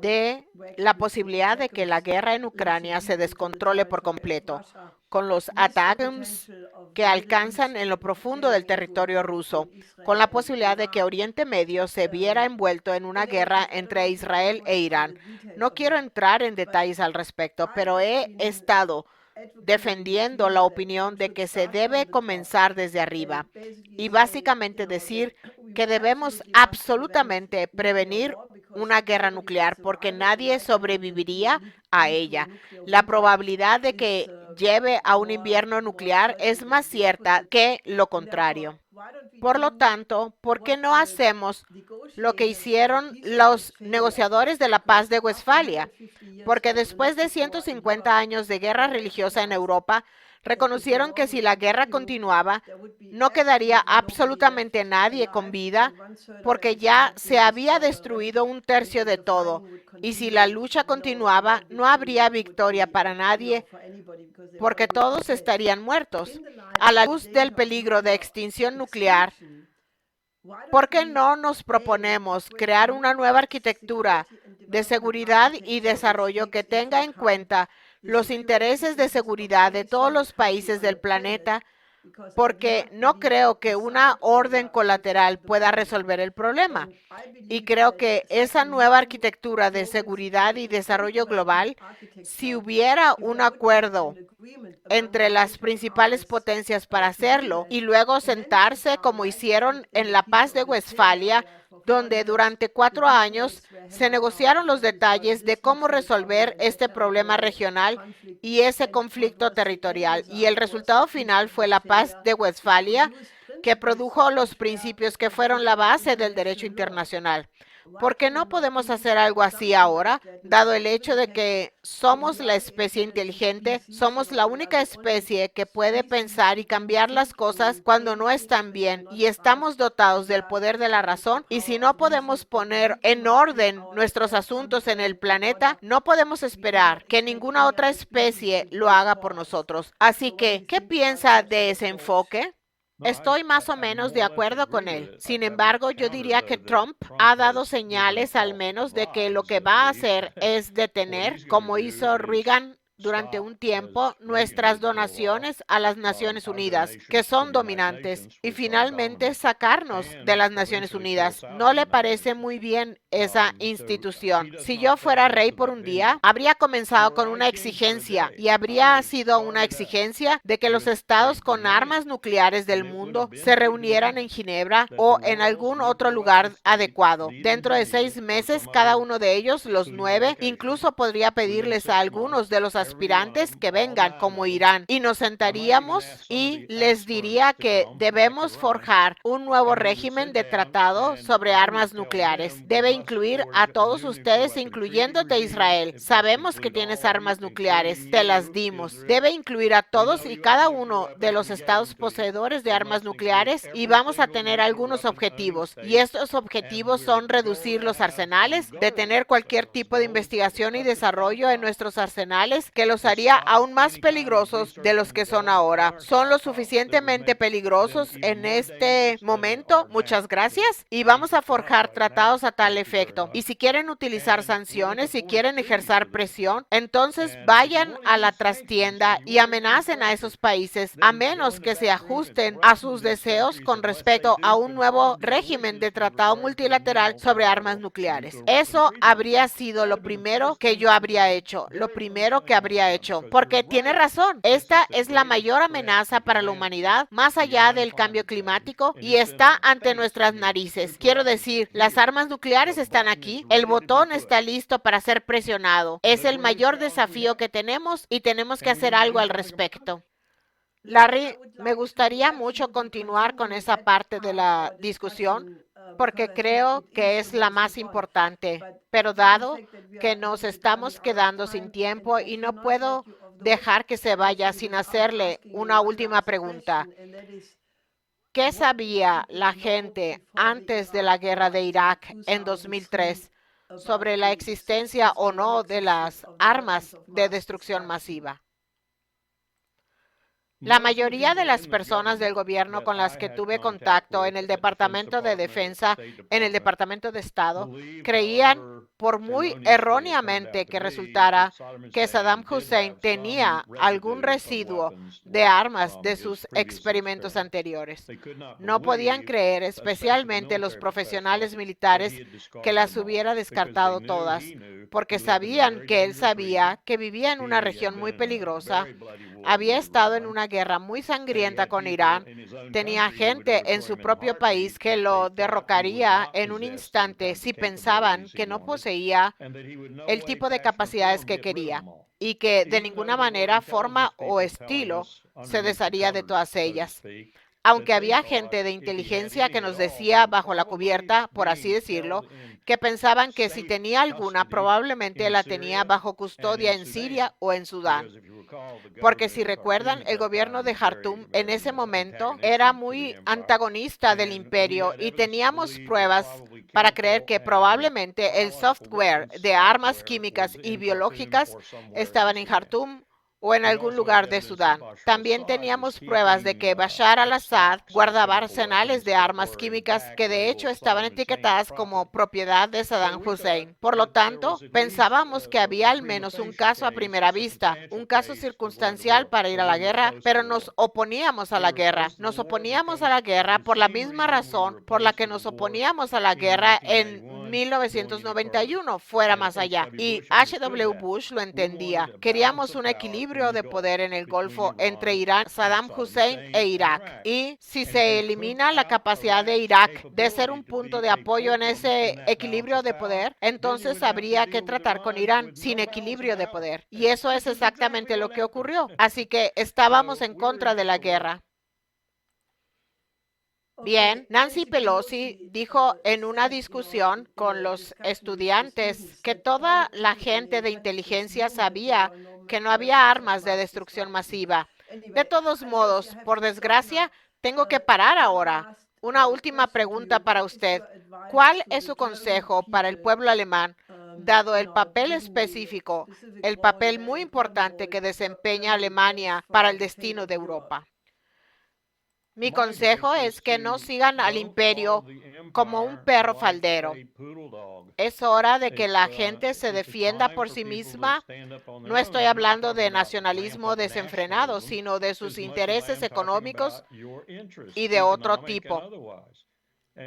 de la posibilidad de que la guerra en Ucrania se descontrole por completo, con los ataques que alcanzan en lo profundo del territorio ruso, con la posibilidad de que Oriente Medio se viera envuelto en una guerra entre Israel e Irán. No quiero entrar en detalles al respecto, pero he estado defendiendo la opinión de que se debe comenzar desde arriba y básicamente decir que debemos absolutamente prevenir una guerra nuclear porque nadie sobreviviría a ella. La probabilidad de que lleve a un invierno nuclear es más cierta que lo contrario. Por lo tanto, ¿por qué no hacemos lo que hicieron los negociadores de la paz de Westfalia? Porque después de 150 años de guerra religiosa en Europa, reconocieron que si la guerra continuaba, no quedaría absolutamente nadie con vida, porque ya se había destruido un tercio de todo. Y si la lucha continuaba, no habría victoria para nadie, porque todos estarían muertos. A la luz del peligro de extinción nuclear, ¿por qué no nos proponemos crear una nueva arquitectura de seguridad y desarrollo que tenga en cuenta los intereses de seguridad de todos los países del planeta porque no creo que una orden colateral pueda resolver el problema. Y creo que esa nueva arquitectura de seguridad y desarrollo global, si hubiera un acuerdo entre las principales potencias para hacerlo y luego sentarse como hicieron en la Paz de Westfalia, donde durante 4 años se negociaron los detalles de cómo resolver este problema regional y ese conflicto territorial. Y el resultado final fue la Paz de Westfalia, que produjo los principios que fueron la base del derecho internacional. ¿Por qué no podemos hacer algo así ahora, dado el hecho de que somos la especie inteligente, somos la única especie que puede pensar y cambiar las cosas cuando no están bien y estamos dotados del poder de la razón? Y si no podemos poner en orden nuestros asuntos en el planeta, no podemos esperar que ninguna otra especie lo haga por nosotros. Así que, ¿qué piensa de ese enfoque? Estoy más o menos de acuerdo con él. Sin embargo, yo diría que Trump ha dado señales al menos de que lo que va a hacer es detener, como hizo Reagan durante un tiempo, nuestras donaciones a las Naciones Unidas, que son dominantes, y finalmente sacarnos de las Naciones Unidas. ¿No le parece muy bien esa institución? Si yo fuera rey por un día, habría comenzado con una exigencia, y habría sido una exigencia de que los estados con armas nucleares del mundo se reunieran en Ginebra o en algún otro lugar adecuado. Dentro de 6 meses, cada uno de ellos, los 9, incluso podría pedirles a algunos de los aspirantes que vengan, como Irán, y nos sentaríamos y les diría que debemos forjar un nuevo régimen de tratado sobre armas nucleares. Debe incluir a todos ustedes, incluyéndote, Israel. Sabemos que tienes armas nucleares, te las dimos. Debe incluir a todos y cada uno de los estados poseedores de armas nucleares, y vamos a tener algunos objetivos, y estos objetivos son reducir los arsenales, detener cualquier tipo de investigación y desarrollo en nuestros arsenales que los haría aún más peligrosos de los que son ahora. Son lo suficientemente peligrosos en este momento, muchas gracias, y vamos a forjar tratados a tal efecto. Y si quieren utilizar sanciones, si quieren ejercer presión, entonces vayan a la trastienda y amenacen a esos países, a menos que se ajusten a sus deseos con respecto a un nuevo régimen de tratado multilateral sobre armas nucleares. Eso habría sido lo primero que yo habría hecho, lo primero que habría hecho, porque tiene razón. Esta es la mayor amenaza para la humanidad, más allá del cambio climático, y está ante nuestras narices. Quiero decir, las armas nucleares están aquí, el botón está listo para ser presionado. Es el mayor desafío que tenemos y tenemos que hacer algo al respecto. Larry, me gustaría mucho continuar con esa parte de la discusión porque creo que es la más importante, pero dado que nos estamos quedando sin tiempo y no puedo dejar que se vaya sin hacerle una última pregunta. ¿Qué sabía la gente antes de la guerra de Irak en 2003 sobre la existencia o no de las armas de destrucción masiva? La mayoría de las personas del gobierno con las que tuve contacto en el Departamento de Defensa, en el Departamento de Estado, creían, por muy erróneamente que resultara, que Saddam Hussein tenía algún residuo de armas de sus experimentos anteriores. No podían creer, especialmente los profesionales militares, que las hubiera descartado todas, porque sabían que él sabía que vivía en una región muy peligrosa, había estado en una guerra muy sangrienta con Irán, tenía gente en su propio país que lo derrocaría en un instante si pensaban que no poseía el tipo de capacidades que quería, y que de ninguna manera, forma o estilo se desharía de todas ellas. Aunque había gente de inteligencia que nos decía bajo la cubierta, por así decirlo, que pensaban que si tenía alguna, probablemente la tenía bajo custodia en Siria o en Sudán. Porque si recuerdan, el gobierno de Jartum en ese momento era muy antagonista del imperio, y teníamos pruebas para creer que probablemente el software de armas químicas y biológicas estaban en Jartum o en algún lugar de Sudán. También teníamos pruebas de que Bashar al-Assad guardaba arsenales de armas químicas que de hecho estaban etiquetadas como propiedad de Saddam Hussein. Por lo tanto, pensábamos que había al menos un caso a primera vista, un caso circunstancial para ir a la guerra, pero nos oponíamos a la guerra. Nos oponíamos a la guerra por la misma razón por la que nos oponíamos a la guerra en 1991, fuera más allá. Y H.W. Bush lo entendía. Queríamos un equilibrio de poder en el Golfo entre Irán, Saddam Hussein e Irak. Y si se elimina la capacidad de Irak de ser un punto de apoyo en ese equilibrio de poder, entonces habría que tratar con Irán sin equilibrio de poder. Y eso es exactamente lo que ocurrió. Así que estábamos en contra de la guerra. Bien, Nancy Pelosi dijo en una discusión con los estudiantes que toda la gente de inteligencia sabía que no había armas de destrucción masiva. De todos modos, por desgracia, tengo que parar ahora. Una última pregunta para usted. ¿Cuál es su consejo para el pueblo alemán, dado el papel específico, el papel muy importante que desempeña Alemania para el destino de Europa? Mi consejo es que no sigan al imperio como un perro faldero. Es hora de que la gente se defienda por sí misma. No estoy hablando de nacionalismo desenfrenado, sino de sus intereses económicos y de otro tipo.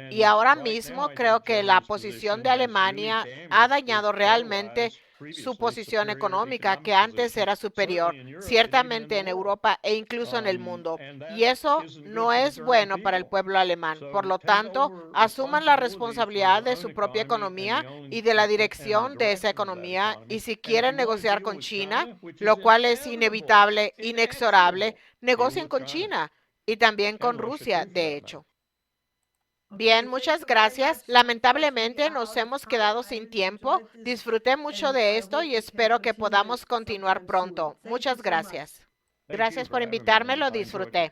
Y ahora mismo creo que la posición de Alemania ha dañado realmente su posición económica, que antes era superior, ciertamente en Europa e incluso en el mundo. Y eso no es bueno para el pueblo alemán. Por lo tanto, asuman la responsabilidad de su propia economía y de la dirección de esa economía. Y si quieren negociar con China, lo cual es inevitable, inexorable, negocien con China y también con Rusia, de hecho. Bien, muchas gracias. Lamentablemente nos hemos quedado sin tiempo. Disfruté mucho de esto y espero que podamos continuar pronto. Muchas gracias. Gracias por invitarme, lo disfruté.